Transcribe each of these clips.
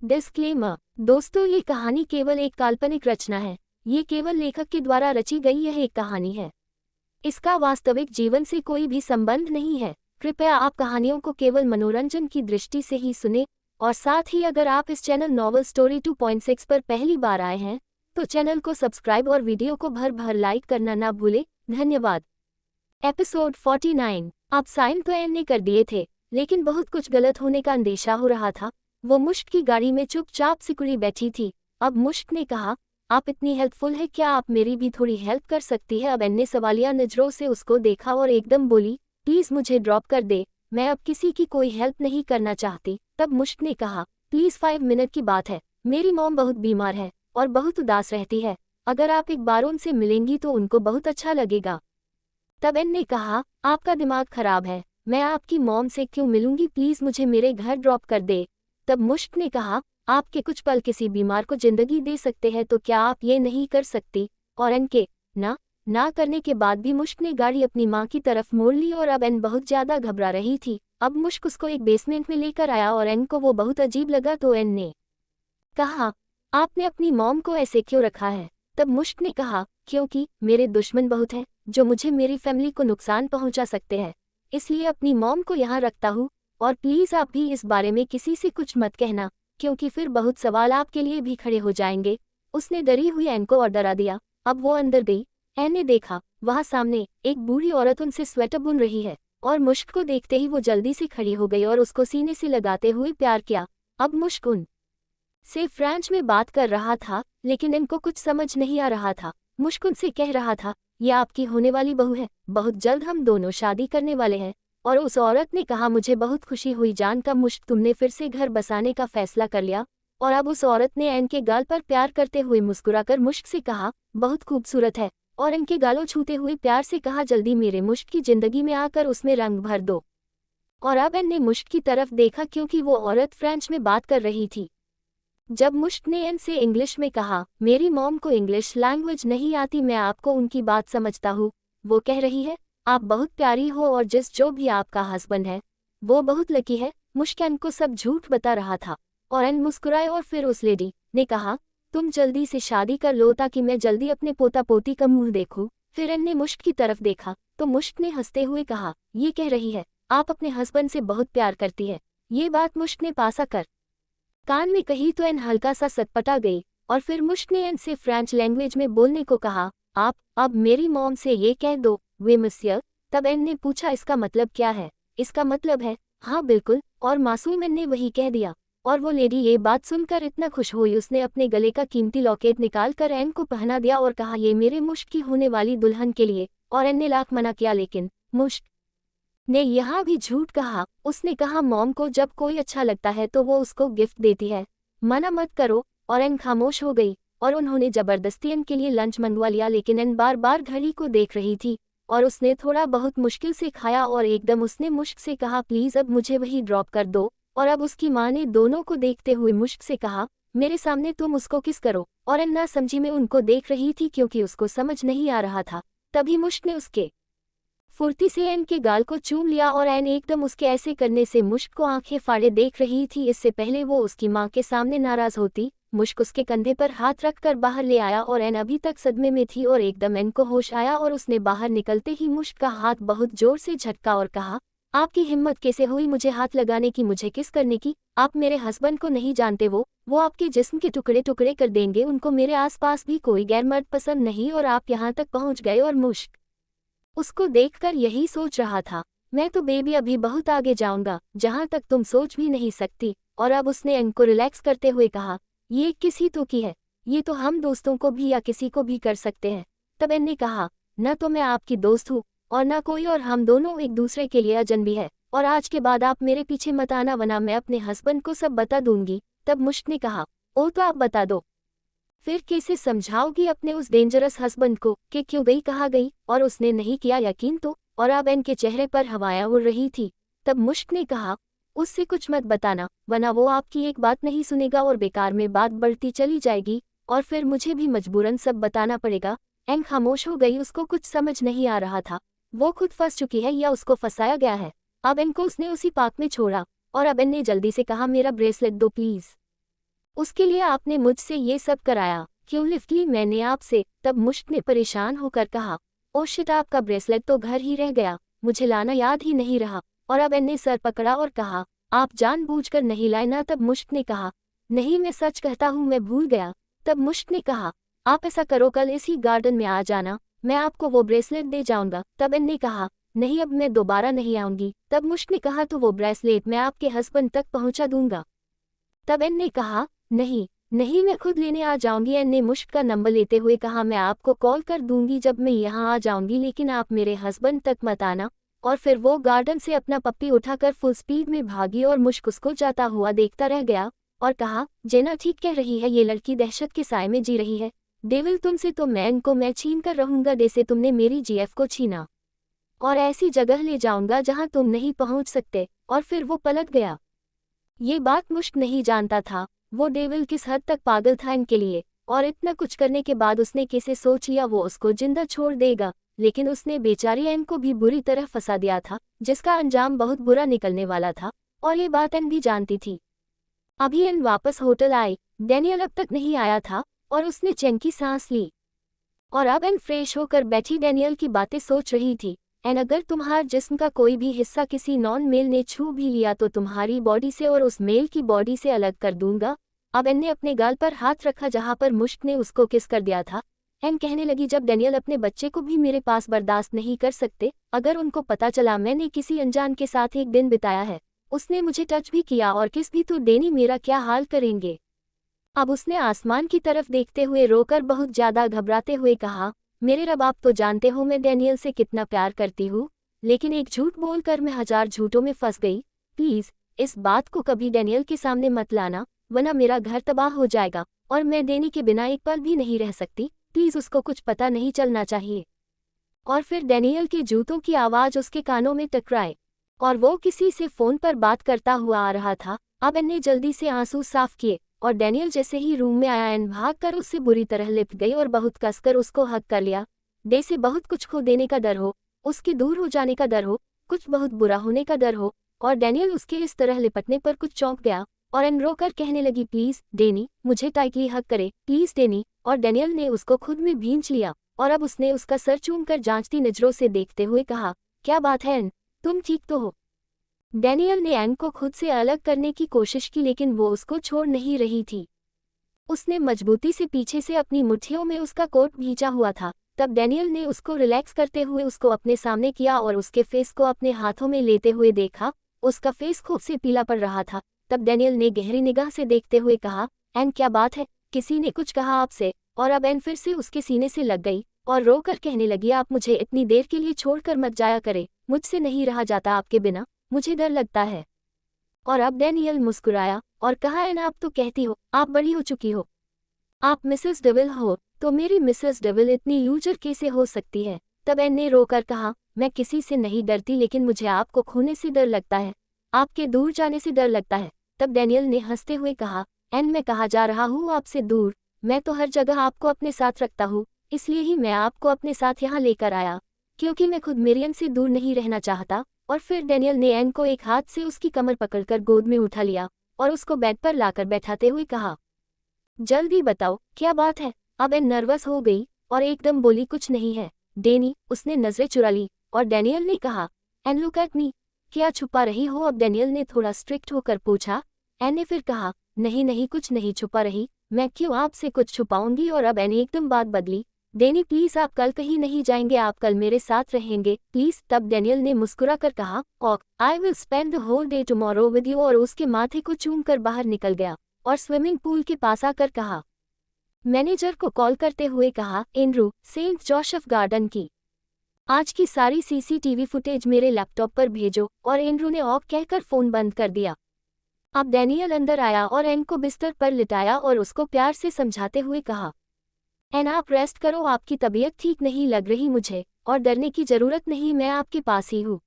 Disclaimer. दोस्तों, ये कहानी केवल एक काल्पनिक रचना है। ये केवल लेखक के द्वारा रची गई यह एक कहानी है। इसका वास्तविक जीवन से कोई भी संबंध नहीं है। कृपया आप कहानियों को केवल मनोरंजन की दृष्टि से ही सुने, और साथ ही अगर आप इस चैनल नॉवल स्टोरी 2.6 पर पहली बार आए हैं तो चैनल को सब्सक्राइब और वीडियो को भर भर लाइक करना ना भूलें। धन्यवाद। एपिसोड 49। आप साइन तो एन ने कर दिए थे, लेकिन बहुत कुछ गलत होने का अंदेशा हो रहा था। वो मुश्क की गाड़ी में चुपचाप सिकुड़ी बैठी थी। अब मुश्क ने कहा, आप इतनी हेल्पफुल है, क्या आप मेरी भी थोड़ी हेल्प कर सकती है? अब एन ने सवालिया नजरों से उसको देखा और एकदम बोली, प्लीज मुझे ड्रॉप कर दे, मैं अब किसी की कोई हेल्प नहीं करना चाहती। तब मुश्क ने कहा, प्लीज 5 मिनट की बात है, मेरी मॉम बहुत बीमार है और बहुत उदास रहती है, अगर आप एक बार उनसे मिलेंगी तो उनको बहुत अच्छा लगेगा। तब एन ने कहा, आपका दिमाग खराब है, मैं आपकी मॉम से क्यों मिलूंगी, प्लीज मुझे मेरे घर ड्रॉप कर दे। तब मुश्क ने कहा, आपके कुछ पल किसी बीमार को जिंदगी दे सकते हैं, तो क्या आप ये नहीं कर सकती? और एन के ना करने के बाद भी मुश्क ने गाड़ी अपनी माँ की तरफ मोड़ ली और अब एन बहुत ज्यादा घबरा रही थी। अब मुश्क उसको एक बेसमेंट में लेकर आया और एन को वो बहुत अजीब लगा, तो एन ने कहा, आपने अपनी मॉम को ऐसे क्यों रखा है? तब मुश्क ने कहा, क्योंकि मेरे दुश्मन बहुत हैं जो मुझे मेरी फैमिली को नुकसान पहुंचा सकते हैं, इसलिए अपनी मॉम को यहाँ रखता हूँ। और प्लीज आप भी इस बारे में किसी से कुछ मत कहना, क्योंकि फिर बहुत सवाल आपके लिए भी खड़े हो जाएंगे। उसने डरी हुई एन को और डरा दिया। अब वो अंदर गई। एन ने देखा, वहाँ सामने एक बूढ़ी औरत उनसे स्वेटर बुन रही है, और मुश्क को देखते ही वो जल्दी से खड़ी हो गई और उसको सीने से लगाते हुए प्यार किया। अब मुश्क उन से फ्रेंच में बात कर रहा था, लेकिन इनको कुछ समझ नहीं आ रहा था। मुश्क उनसे कह रहा था, ये आपकी होने वाली बहू है, बहुत जल्द हम दोनों शादी करने वाले हैं। और उस औरत ने कहा, मुझे बहुत खुशी हुई जानकर मुश्क तुमने फिर से घर बसाने का फैसला कर लिया। और अब उस औरत ने एन के गाल पर प्यार करते हुए मुस्कुराकर मुश्क से कहा, बहुत खूबसूरत है, और इनके गालों छूते हुए प्यार से कहा, जल्दी मेरे मुश्क की जिंदगी में आकर उसमें रंग भर दो। और अब एन ने मुश्क की तरफ देखा, क्योंकि वो औरत फ्रेंच में बात कर रही थी। जब मुश्क ने एन से इंग्लिश में कहा, मेरी मॉम को इंग्लिश लैंग्वेज नहीं आती, मैं आपको उनकी बात समझता हूँ। वो कह रही है, आप बहुत प्यारी हो और जो भी आपका हस्बैंड है वो बहुत लकी है। मुश्क एन को सब झूठ बता रहा था, और एन मुस्कुराए और फिर उस लेडी ने कहा, तुम जल्दी से शादी कर लो ताकि मैं जल्दी अपने पोता पोती का मुंह देखूं। फिर एन ने मुश्क की तरफ देखा तो मुश्क ने हंसते हुए कहा, ये कह रही है आप अपने हस्बैंड से बहुत प्यार करती है। ये बात मुश्क ने पासा कर कान में कही तो एन हल्का सा सटपटा गई, और फिर मुश्क ने एन से फ्रेंच लैंग्वेज में बोलने को कहा, आप अब मेरी मॉम से ये कह दो, वे मसियर। तब एन ने पूछा, इसका मतलब क्या है? इसका मतलब है, हाँ बिल्कुल, और मासूम एन ने वही कह दिया। और वो लेडी ये बात सुनकर इतना खुश हुई, उसने अपने गले का कीमती लॉकेट निकाल कर एन को पहना दिया और कहा, ये मेरे मुश्क की होने वाली दुल्हन के लिए। और एन ने लाख मना किया, लेकिन मुश्क ने यहाँ भी झूठ कहा। उसने कहा, मॉम को जब कोई अच्छा लगता है तो वो उसको गिफ्ट देती है, मना मत करो। और एन खामोश हो गई, और उन्होंने जबरदस्ती एन के लिए लंच मंगवा लिया, लेकिन एन बार बार घड़ी को देख रही थी, और उसने थोड़ा बहुत मुश्किल से खाया। और एकदम उसने मुश्क से कहा, प्लीज अब मुझे वही ड्रॉप कर दो। और अब उसकी माँ ने दोनों को देखते हुए मुश्क से कहा, मेरे सामने तुम उसको किस करो। और एन ना समझी में उनको देख रही थी, क्योंकि उसको समझ नहीं आ रहा था। तभी मुश्क ने उसके फुर्ती से एन के गाल को चूम लिया, और एन एकदम उसके ऐसे करने से मुश्क को आंखें फाड़े देख रही थी। इससे पहले वो उसकी माँ के सामने नाराज होती, मुश्क उसके कंधे पर हाथ रखकर बाहर ले आया, और एन अभी तक सदमे में थी, और एकदम एन को होश आया, और उसने बाहर निकलते ही मुश्क का हाथ बहुत जोर से झटका और कहा, आपकी हिम्मत कैसे हुई मुझे हाथ लगाने की, मुझे किस करने की? आप मेरे हस्बैंड को नहीं जानते, वो आपके जिस्म के टुकड़े टुकड़े कर देंगे, उनको मेरे आसपास भी कोई गैर मर्द पसंद नहीं। और आप यहाँ तक पहुँच गए। और मुश्क उसको देखकर यही सोच रहा था, मैं तो बेबी अभी बहुत आगे जाऊंगा, जहां तक तुम सोच भी नहीं सकती। और अब उसने एन को रिलैक्स करते हुए कहा, ये किसी तो की है, ये तो हम दोस्तों को भी या किसी को भी कर सकते हैं। तब एन ने कहा, न तो मैं आपकी दोस्त हूँ और न कोई, और हम दोनों एक दूसरे के लिए अजनबी है, और आज के बाद आप मेरे पीछे मत आना, वरना मैं अपने हस्बैंड को सब बता दूंगी। तब मुश्क ने कहा, ओ तो आप बता दो, फिर कैसे समझाओगी अपने उस डेंजरस हस्बैंड को कि क्यों गई कहाँ गई? और उसने नहीं किया यकीन तो? और अब एन के चेहरे पर हवाएं उड़ रही थी। तब मुश्क ने कहा, उससे कुछ मत बताना, वरना वो आपकी एक बात नहीं सुनेगा और बेकार में बात बढ़ती चली जाएगी, और फिर मुझे भी मजबूरन सब बताना पड़ेगा। एन खामोश हो गई, उसको कुछ समझ नहीं आ रहा था, वो खुद फंस चुकी है या उसको फंसाया गया है। अब एन को उसने उसी पार्क में छोड़ा, और अब एन ने जल्दी से कहा, मेरा ब्रेसलेट दो प्लीज। उसके लिए आपने मुझसे ये सब कराया, क्यों लिफ्ट ली मैंने आपसे? तब मुश्क ने परेशान होकर कहा, ओ शिट, आपका ब्रेसलेट तो घर ही रह गया, मुझे लाना याद ही नहीं रहा। और अब एन ने सर पकड़ा और कहा, आप जानबूझकर नहीं लाए ना? तब मुश्क ने कहा, नहीं मैं सच कहता हूँ, मैं भूल गया। तब मुश्क ने कहा, आप ऐसा करो, कल इसी गार्डन में आ जाना, मैं आपको वो ब्रेसलेट दे जाऊंगा। तब एन ने कहा, नहीं अब मैं दोबारा नहीं आऊंगी। तब मुश्क ने कहा, तो वो ब्रेसलेट मैं आपके हस्बैंड तक पहुंचा दूंगा। तब एन ने कहा, नहीं नहीं, मैं खुद लेने आ जाऊंगी। एन ने मुश्क का नंबर लेते हुए कहा, मैं आपको कॉल कर दूंगी जब मैं यहाँ आ जाऊंगी, लेकिन आप मेरे हस्बैंड तक मत आना। और फिर वो गार्डन से अपना पप्पी उठाकर फुल स्पीड में भागी और मुश्क उसको जाता हुआ देखता रह गया और कहा, जेना ठीक कह रही है, ये लड़की दहशत के साए में जी रही है। डेविल, तुमसे तो मैं छीन कर रहूंगा, जैसे तुमने मेरी जीएफ को छीना, और ऐसी जगह ले जाऊंगा जहां तुम नहीं पहुंच सकते। और फिर वो पलट गया। ये बात मुश्क नहीं जानता था वो डेविल किस हद तक पागल था इनके लिए, और इतना कुछ करने के बाद उसने कैसे सोच लिया वो उसको जिंदा छोड़ देगा। लेकिन उसने बेचारी एन को भी बुरी तरह फंसा दिया था, जिसका अंजाम बहुत बुरा निकलने वाला था, और ये बात एन भी जानती थी। अभी एन वापस होटल आई, डैनियल अब तक नहीं आया था, और उसने चैन की सांस ली। और अब एन फ्रेश होकर बैठी डैनियल की बातें सोच रही थी। एन, अगर तुम्हारे जिस्म का कोई भी हिस्सा किसी नॉन मेल ने छू भी लिया तो तुम्हारी बॉडी से और उस मेल की बॉडी से अलग कर दूंगा। अब एन ने अपने गाल पर हाथ रखा जहां पर मुश्क ने उसको किस कर दिया था। एन कहने लगी, जब डैनियल अपने बच्चे को भी मेरे पास बर्दाश्त नहीं कर सकते, अगर उनको पता चला मैंने किसी अनजान के साथ एक दिन बिताया है, उसने मुझे टच भी किया और किस भी, तो डेनी मेरा क्या हाल करेंगे? अब उसने आसमान की तरफ देखते हुए रोकर बहुत ज्यादा घबराते हुए कहा, मेरे रब, आप तो जानते हो मैं डैनियल से कितना प्यार करती हूँ, लेकिन एक झूठ बोलकर मैं 1000 झूठों में फंस गई। प्लीज इस बात को कभी डैनियल के सामने मत लाना, वरना मेरा घर तबाह हो जाएगा और मैं डेनी के बिना एक पल भी नहीं रह सकती। प्लीज उसको कुछ पता नहीं चलना चाहिए। और फिर डैनियल के जूतों की आवाज उसके कानों में टकराए और वो किसी से फोन पर बात करता हुआ आ रहा था। अब एन ने जल्दी से आंसू साफ किए और डैनियल जैसे ही रूम में आया, एन भागकर उससे बुरी तरह लिपट गई और बहुत कसकर उसको हक कर लिया। डे से बहुत कुछ खो देने का डर हो, उसके दूर हो जाने का डर हो, कुछ बहुत बुरा होने का डर हो, और डैनियल उसके इस तरह लिपटने पर कुछ चौंक गया और एन रोकर कहने लगी, प्लीज डेनी, मुझे टाइटली हक करे, प्लीज डेनी। और डैनियल ने उसको खुद में भींच लिया और अब उसने उसका सर चूमकर जांचती नजरों से देखते हुए कहा, क्या बात है एन, तुम ठीक तो हो? डैनियल ने एन को खुद से अलग करने की कोशिश की, लेकिन वो उसको छोड़ नहीं रही थी। उसने मजबूती से पीछे से अपनी मुट्ठियों में उसका कोट भींचा हुआ था। तब डैनियल ने उसको रिलैक्स करते हुए उसको अपने सामने किया और उसके फेस को अपने हाथों में लेते हुए देखा। उसका फेस खूब से पीला पड़ रहा था। तब डैनियल ने गहरी निगाह से देखते हुए कहा, एन क्या बात है, किसी ने कुछ कहा आपसे? और अब एन फिर से उसके सीने से लग गई और रोकर कहने लगी, आप मुझे इतनी देर के लिए छोड़कर मत जाया करे, मुझसे नहीं रहा जाता आपके बिना, मुझे डर लगता है। और अब डैनियल मुस्कुराया और कहा, एन आप तो कहती हो आप बड़ी हो चुकी हो, आप मिसेस डेविल हो, तो मेरी मिसेस डेविल इतनी लूजर कैसे हो सकती है? तब एन ने रोकर कहा, मैं किसी से नहीं डरती, लेकिन मुझे आपको खोने से डर लगता है, आपके दूर जाने से डर लगता है। तब डैनियल ने हंसते हुए कहा, एन मैं कहाँ जा रहा हूँ आपसे दूर, मैं तो हर जगह आपको अपने साथ रखता हूँ, इसलिए ही मैं आपको अपने साथ यहाँ लेकर आया, क्योंकि मैं खुद मेरियन से दूर नहीं रहना चाहता। और फिर डैनियल ने एन को एक हाथ से उसकी कमर पकड़कर गोद में उठा लिया और उसको बेड पर लाकर बैठाते हुए कहा, जल्दी बताओ क्या बात है? अब एन नर्वस हो गई और एकदम बोली, कुछ नहीं है डेनी। उसने नजरें चुरा ली और डैनियल ने कहा, एन लुक एट मी, क्या छुपा रही हो? अब डैनियल ने थोड़ा स्ट्रिक्ट होकर पूछा। एन ने फिर कहा, नहीं नहीं, कुछ नहीं छुपा रही, मैं क्यों आपसे कुछ छुपाऊंगी? और अब एन एकदम बात बदली, डेनी प्लीज आप कल कहीं नहीं जाएंगे, आप कल मेरे साथ रहेंगे प्लीज। तब डैनियल ने मुस्कुरा कर कहा, okay I will spend the whole day tomorrow with you, और उसके माथे को चूमकर बाहर निकल गया और स्विमिंग पूल के पास आकर कहा, मैनेजर को कॉल करते हुए कहा, एंड्रू, सेंट जोसेफ गार्डन की आज की सारी सीसीटीवी फुटेज मेरे लैपटॉप पर भेजो। और एंड्रू ने ओक कहकर फोन बंद कर दिया। अब डैनियल अंदर आया और एन को बिस्तर पर लिटाया और उसको प्यार से समझाते हुए कहा, एन आप रेस्ट करो, आपकी तबीयत ठीक नहीं लग रही मुझे, और डरने की जरूरत नहीं, मैं आपके पास ही हूँ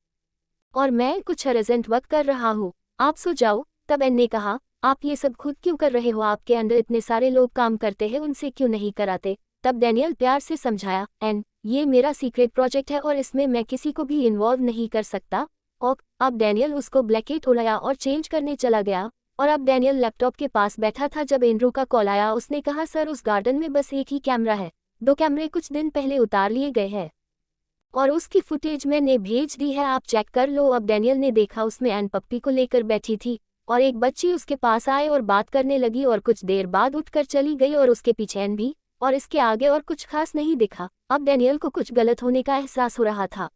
और मैं कुछ अर्जेंट वर्क कर रहा हूँ, आप सो जाओ। तब एन ने कहा, आप ये सब खुद क्यों कर रहे हो? आपके अंदर इतने सारे लोग काम करते हैं, उनसे क्यों नहीं कराते? तब डैनियल प्यार से समझाया, एन ये मेरा सीक्रेट प्रोजेक्ट है और इसमें मैं किसी को भी इन्वॉल्व नहीं कर सकता। और अब डैनियल उसको ब्लैंकेट उड़ाया और चेंज करने चला गया और अब डैनियल लैपटॉप के पास बैठा था जब एंड्रू का कॉल आया। उसने कहा, सर उस गार्डन में बस एक ही कैमरा है, 2 कैमरे कुछ दिन पहले उतार लिए गए हैं और उसकी फुटेज मैंने भेज दी है, आप चेक कर लो। अब डैनियल ने देखा उसमें एन पप्पी को लेकर बैठी थी और एक बच्ची उसके पास आए और बात करने लगी और कुछ देर बाद उठकर चली गई और उसके पीछे एन भी, और इसके आगे और कुछ खास नहीं दिखा। अब डैनियल को कुछ गलत होने का एहसास हो रहा था,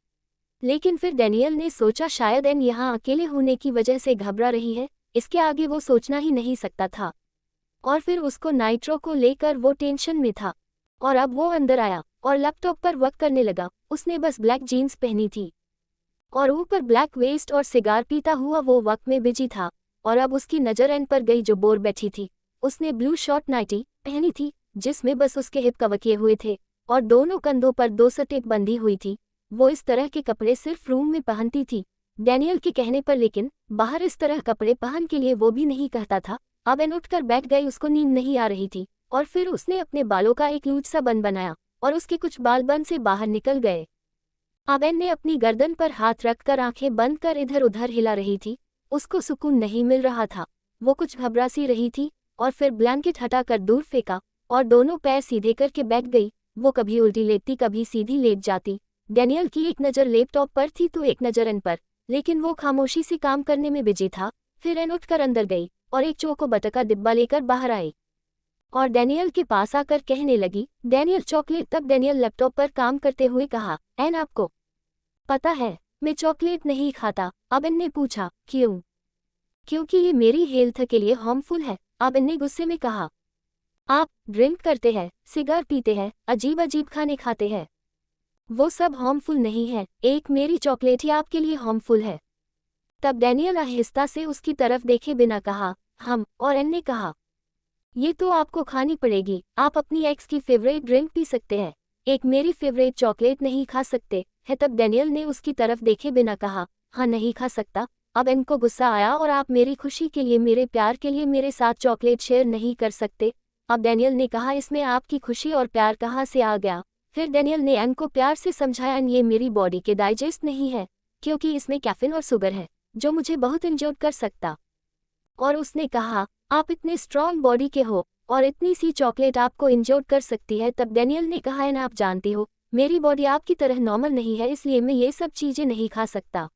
लेकिन फिर डैनियल ने सोचा शायद एन यहाँ अकेले होने की वजह से घबरा रही है, इसके आगे वो सोचना ही नहीं सकता था। और फिर उसको नाइट्रो को लेकर वो टेंशन में था और अब वो अंदर आया और लैपटॉप पर वर्क करने लगा। उसने बस ब्लैक जीन्स पहनी थी और ऊपर ब्लैक वेस्ट और सिगार पीता हुआ वो वर्क में बिजी था। और अब उसकी नज़र एन पर गई जो बोर बैठी थी। उसने ब्लू शॉर्ट नाइटी पहनी थी जिसमें बस उसके हिप कवर किए हुए थे और दोनों कंधों पर 2 टेप बंधी हुई थी। वो इस तरह के कपड़े सिर्फ रूम में पहनती थी डैनियल के कहने पर, लेकिन बाहर इस तरह कपड़े पहन के लिए वो भी नहीं कहता था। अब एन उठकर बैठ गई, उसको नींद नहीं आ रही थी और फिर उसने अपने बालों का एक लूज सा बन बनाया और उसके कुछ बाल बन से बाहर निकल गए। अब एन ने अपनी गर्दन पर हाथ रखकर आंखें बंद कर इधर उधर हिला रही थी। उसको सुकून नहीं मिल रहा था, वो कुछ घबरा सी रही थी और फिर ब्लैंकेट हटाकर दूर फेंका और दोनों पैर सीधे करके बैठ गई। वो कभी उल्टी लेटती कभी सीधी लेट जाती। डैनियल की एक नज़र लैपटॉप पर थी तो एक नज़र एन पर, लेकिन वो खामोशी से काम करने में बिजी था। फिर एन उठकर अंदर गई और एक चोको बटर का डिब्बा लेकर बाहर आई और डैनियल के पास आकर कहने लगी, डैनियल चॉकलेट। तब डैनियल लैपटॉप पर काम करते हुए कहा, एन आपको पता है मैं चॉकलेट नहीं खाता। अब एन ने पूछा, क्यों? क्योंकि ये मेरी हेल्थ के लिए हार्मफुल है। अब एन ने गुस्से में कहा, आप ड्रिंक करते हैं, सिगार पीते हैं, अजीब अजीब खाने खाते हैं, वो सब हार्मफुल नहीं है, एक मेरी चॉकलेट ही आपके लिए हार्मफुल है। तब डैनियल आहिस्ता से उसकी तरफ देखे बिना कहा, हम। और एन ने कहा, ये तो आपको खानी पड़ेगी, आप अपनी एक्स की फेवरेट ड्रिंक पी सकते हैं, एक मेरी फेवरेट चॉकलेट नहीं खा सकते है। तब डैनियल ने उसकी तरफ देखे बिना कहा, हाँ नहीं खा सकता। अब एन को गुस्सा आया, और आप मेरी खुशी के लिए, मेरे प्यार के लिए मेरे साथ चॉकलेट शेयर नहीं कर सकते। अब डैनियल ने कहा, इसमें आपकी खुशी और प्यार कहाँ से आ गया? फिर डैनियल ने एन को प्यार से समझाया, एन ये मेरी बॉडी के डाइजेस्ट नहीं है, क्योंकि इसमें कैफीन और शुगर है जो मुझे बहुत इंजोर कर सकता। और उसने कहा, आप इतने स्ट्रॉन्ग बॉडी के हो और इतनी सी चॉकलेट आपको इंजोर कर सकती है। तब डैनियल ने कहा, एन आप जानती हो मेरी बॉडी आपकी तरह नॉर्मल नहीं है, इसलिए मैं ये सब चीज़ें नहीं खा सकता।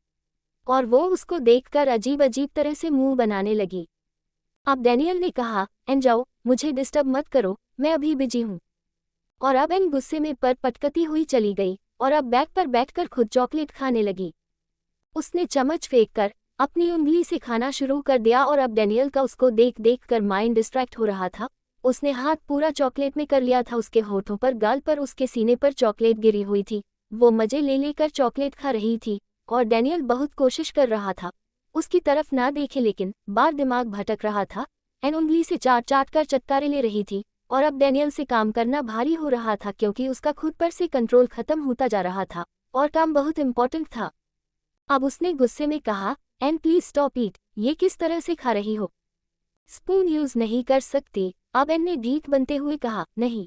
और वो उसको देखकर अजीब अजीब तरह से मुंह बनाने लगी। अब डैनियल ने कहा, एन जाओ, मुझे डिस्टर्ब मत करो, मैं अभी बिजी हूँ। और अब एन गुस्से में पर पटकती हुई चली गई और अब बैग पर बैठकर खुद चॉकलेट खाने लगी। उसने चम्मच फेंककर अपनी उंगली से खाना शुरू कर दिया और अब डैनियल का उसको देख देख कर माइंड डिस्ट्रैक्ट हो रहा था। उसने हाथ पूरा चॉकलेट में कर लिया था, उसके होठों पर, गाल पर, उसके सीने पर चॉकलेट गिरी हुई थी। वो मजे ले लेकर चॉकलेट खा रही थी और डैनियल बहुत कोशिश कर रहा था उसकी तरफ ना देखे, लेकिन बार दिमाग भटक रहा था। एन उंगली से चाट चाट कर चटकारे ले रही थी और अब डैनियल से काम करना भारी हो रहा था, क्योंकि उसका खुद पर से कंट्रोल खत्म होता जा रहा था और काम बहुत इंपॉर्टेंट था। अब उसने गुस्से में कहा, एन प्लीज स्टॉप ईट, ये किस तरह से खा रही हो? स्पून यूज नहीं कर सकती। अब एन ने ढीठ बनते हुए कहा, नहीं,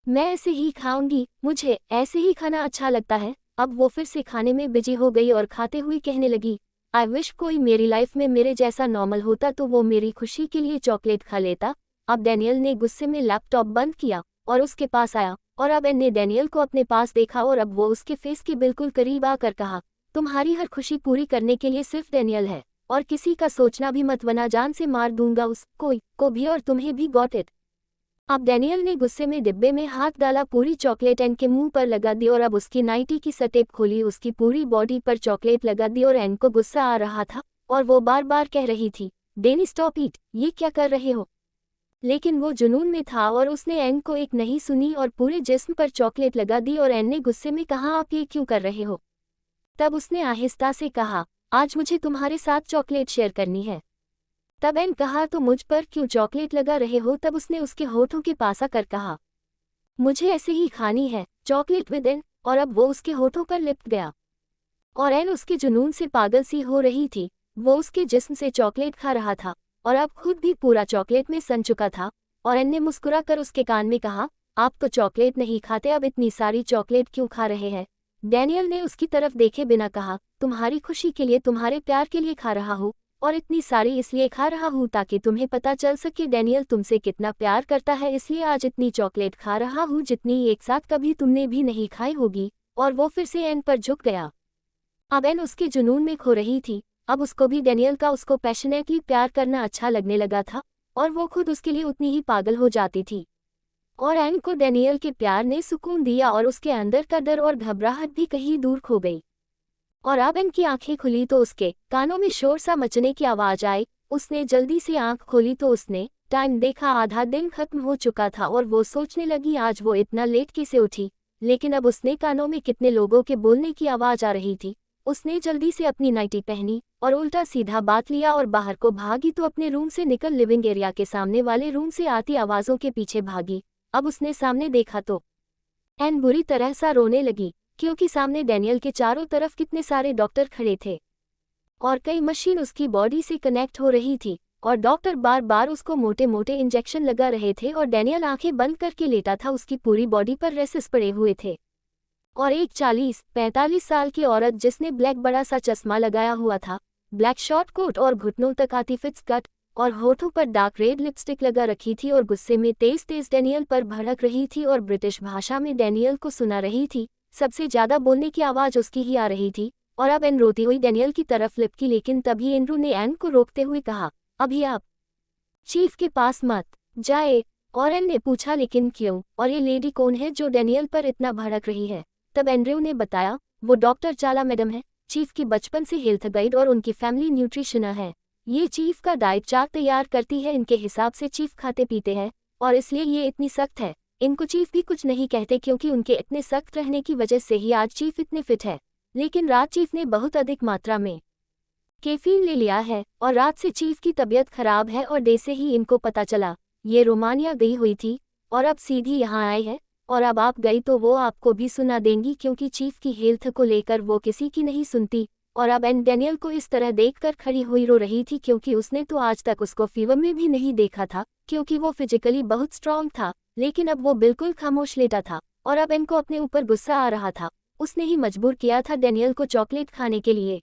मैं ऐसे ही खाऊंगी, मुझे ऐसे ही खाना अच्छा लगता है। अब वो फिर से खाने में बिजी हो गई और खाते हुए कहने लगी, आई विश कोई मेरी लाइफ में मेरे जैसा नॉर्मल होता तो वो मेरी खुशी के लिए चॉकलेट खा लेता। अब डैनियल ने गुस्से में लैपटॉप बंद किया और उसके पास आया और अब एन ने डैनियल को अपने पास देखा और अब वो उसके फेस के बिल्कुल करीब आकर कहा, तुम्हारी हर खुशी पूरी करने के लिए सिर्फ डैनियल है और किसी का सोचना भी मत, वरना जान से मार दूंगा उस कोई को भी और तुम्हें भी, गॉट इट? अब डैनियल ने गुस्से में डिब्बे में हाथ डाला, पूरी चॉकलेट एन के मुंह पर लगा दी और अब उसकी नाइटी की सटेप खोली, उसकी पूरी बॉडी पर चॉकलेट लगा दी और एन को गुस्सा आ रहा था और वो बार बार कह रही थी, डैनी स्टॉप ईट, ये क्या कर रहे हो? लेकिन वो जुनून में था और उसने एन को एक नहीं सुनी और पूरे जिस्म पर चॉकलेट लगा दी और एन ने गुस्से में कहा, आप ये क्यों कर रहे हो? तब उसने आहिस्ता से कहा, आज मुझे तुम्हारे साथ चॉकलेट शेयर करनी है। तब एन कहा, तो मुझ पर क्यों चॉकलेट लगा रहे हो? तब उसने उसके होठों के पास आकर कहा, मुझे ऐसे ही खानी है चॉकलेट विद एन। और अब वो उसके होठों पर लिपट गया और एन उसके जुनून से पागल सी हो रही थी। वो उसके जिस्म से चॉकलेट खा रहा था और अब खुद भी पूरा चॉकलेट में सन चुका था। और एन ने मुस्कुरा कर उसके कान में कहा, आप तो चॉकलेट नहीं खाते, अब इतनी सारी चॉकलेट क्यों खा रहे हैं? डैनियल ने उसकी तरफ देखे बिना कहा, तुम्हारी खुशी के लिए, तुम्हारे प्यार के लिए खा रहा हूँ और इतनी सारी इसलिए खा रहा हूँ ताकि तुम्हें पता चल सके डैनियल तुमसे कितना प्यार करता है, इसलिए आज इतनी चॉकलेट खा रहा हूँ जितनी एक साथ कभी तुमने भी नहीं खाई होगी। और वो फिर से एन पर झुक गया। अब एन उसके जुनून में खो रही थी। अब उसको भी डैनियल का उसको पैशनेटली प्यार करना अच्छा लगने लगा था और वो खुद उसके लिए उतनी ही पागल हो जाती थी। और एन को डैनियल के प्यार ने सुकून दिया और उसके अंदर का डर और घबराहट भी कहीं दूर खो गई। और अब एन की आंखें खुली तो उसके कानों में शोर सा मचने की आवाज आई। उसने जल्दी से आंख खोली तो उसने टाइम देखा, आधा दिन खत्म हो चुका था और वो सोचने लगी आज वो इतना लेट कैसे उठी। लेकिन अब उसने कानों में कितने लोगों के बोलने की आवाज आ रही थी। उसने जल्दी से अपनी नाइटी पहनी और उल्टा सीधा बात लिया और बाहर को भागी तो अपने रूम से निकल लिविंग एरिया के सामने वाले रूम से आती आवाजों के पीछे भागी। अब उसने सामने देखा तो एन बुरी तरह सा रोने लगी क्योंकि सामने डैनियल के चारों तरफ कितने सारे डॉक्टर खड़े थे और कई मशीन उसकी बॉडी से कनेक्ट हो रही थी और डॉक्टर बार बार उसको मोटे मोटे इंजेक्शन लगा रहे थे और डैनियल आंखें बंद करके लेटा था। उसकी पूरी बॉडी पर रेसेस पड़े हुए थे और एक 40-45 साल की औरत जिसने ब्लैक बड़ा सा चश्मा लगाया हुआ था, ब्लैक शॉर्ट कोट और घुटनों तक आती फिट्स कट और होठों पर डार्क रेड लिपस्टिक लगा रखी थी और गुस्से में तेज तेज डैनियल पर भड़क रही थी और ब्रिटिश भाषा में डैनियल को सुना रही थी। सबसे ज्यादा बोलने की आवाज उसकी ही आ रही थी। और अब एन रोती हुई डैनियल की तरफ लिपकी, लेकिन तभी एंड्रू ने एन को रोकते हुए कहा, अभी आप चीफ के पास मत जाए। और एन ने पूछा, लेकिन क्यों, और ये लेडी कौन है जो डैनियल पर इतना भड़क रही है? तब एंड्रू ने बताया, वो डॉक्टर चाला मैडम है, चीफ की बचपन से हेल्थ गाइड और उनकी फैमिली न्यूट्रिशनर है। ये चीफ का डाइट चार्ट तैयार करती है। इनके हिसाब से चीफ खाते पीते हैं और इसलिए ये इतनी सख्त है। इनको चीफ भी कुछ नहीं कहते क्योंकि उनके इतने सख्त रहने की वजह से ही आज चीफ इतने फिट है। लेकिन रात चीफ ने बहुत अधिक मात्रा में कैफीन ले लिया है और रात से चीफ की तबीयत खराब है और डे से ही इनको पता चला। ये रोमानिया गई हुई थी और अब सीधी यहाँ आई है और अब आप गई तो वो आपको भी सुना देंगी क्योंकि चीफ की हेल्थ को लेकर वो किसी की नहीं सुनती। और अब एन डैनियल को इस तरह देखकर खड़ी हुई रो रही थी क्योंकि उसने तो आज तक उसको फीवर में भी नहीं देखा था क्योंकि वो फिजिकली बहुत स्ट्रांग था। लेकिन अब वो बिल्कुल खामोश लेटा था और अब एन को अपने ऊपर गुस्सा आ रहा था। उसने ही मजबूर किया था डैनियल को चॉकलेट खाने के लिए।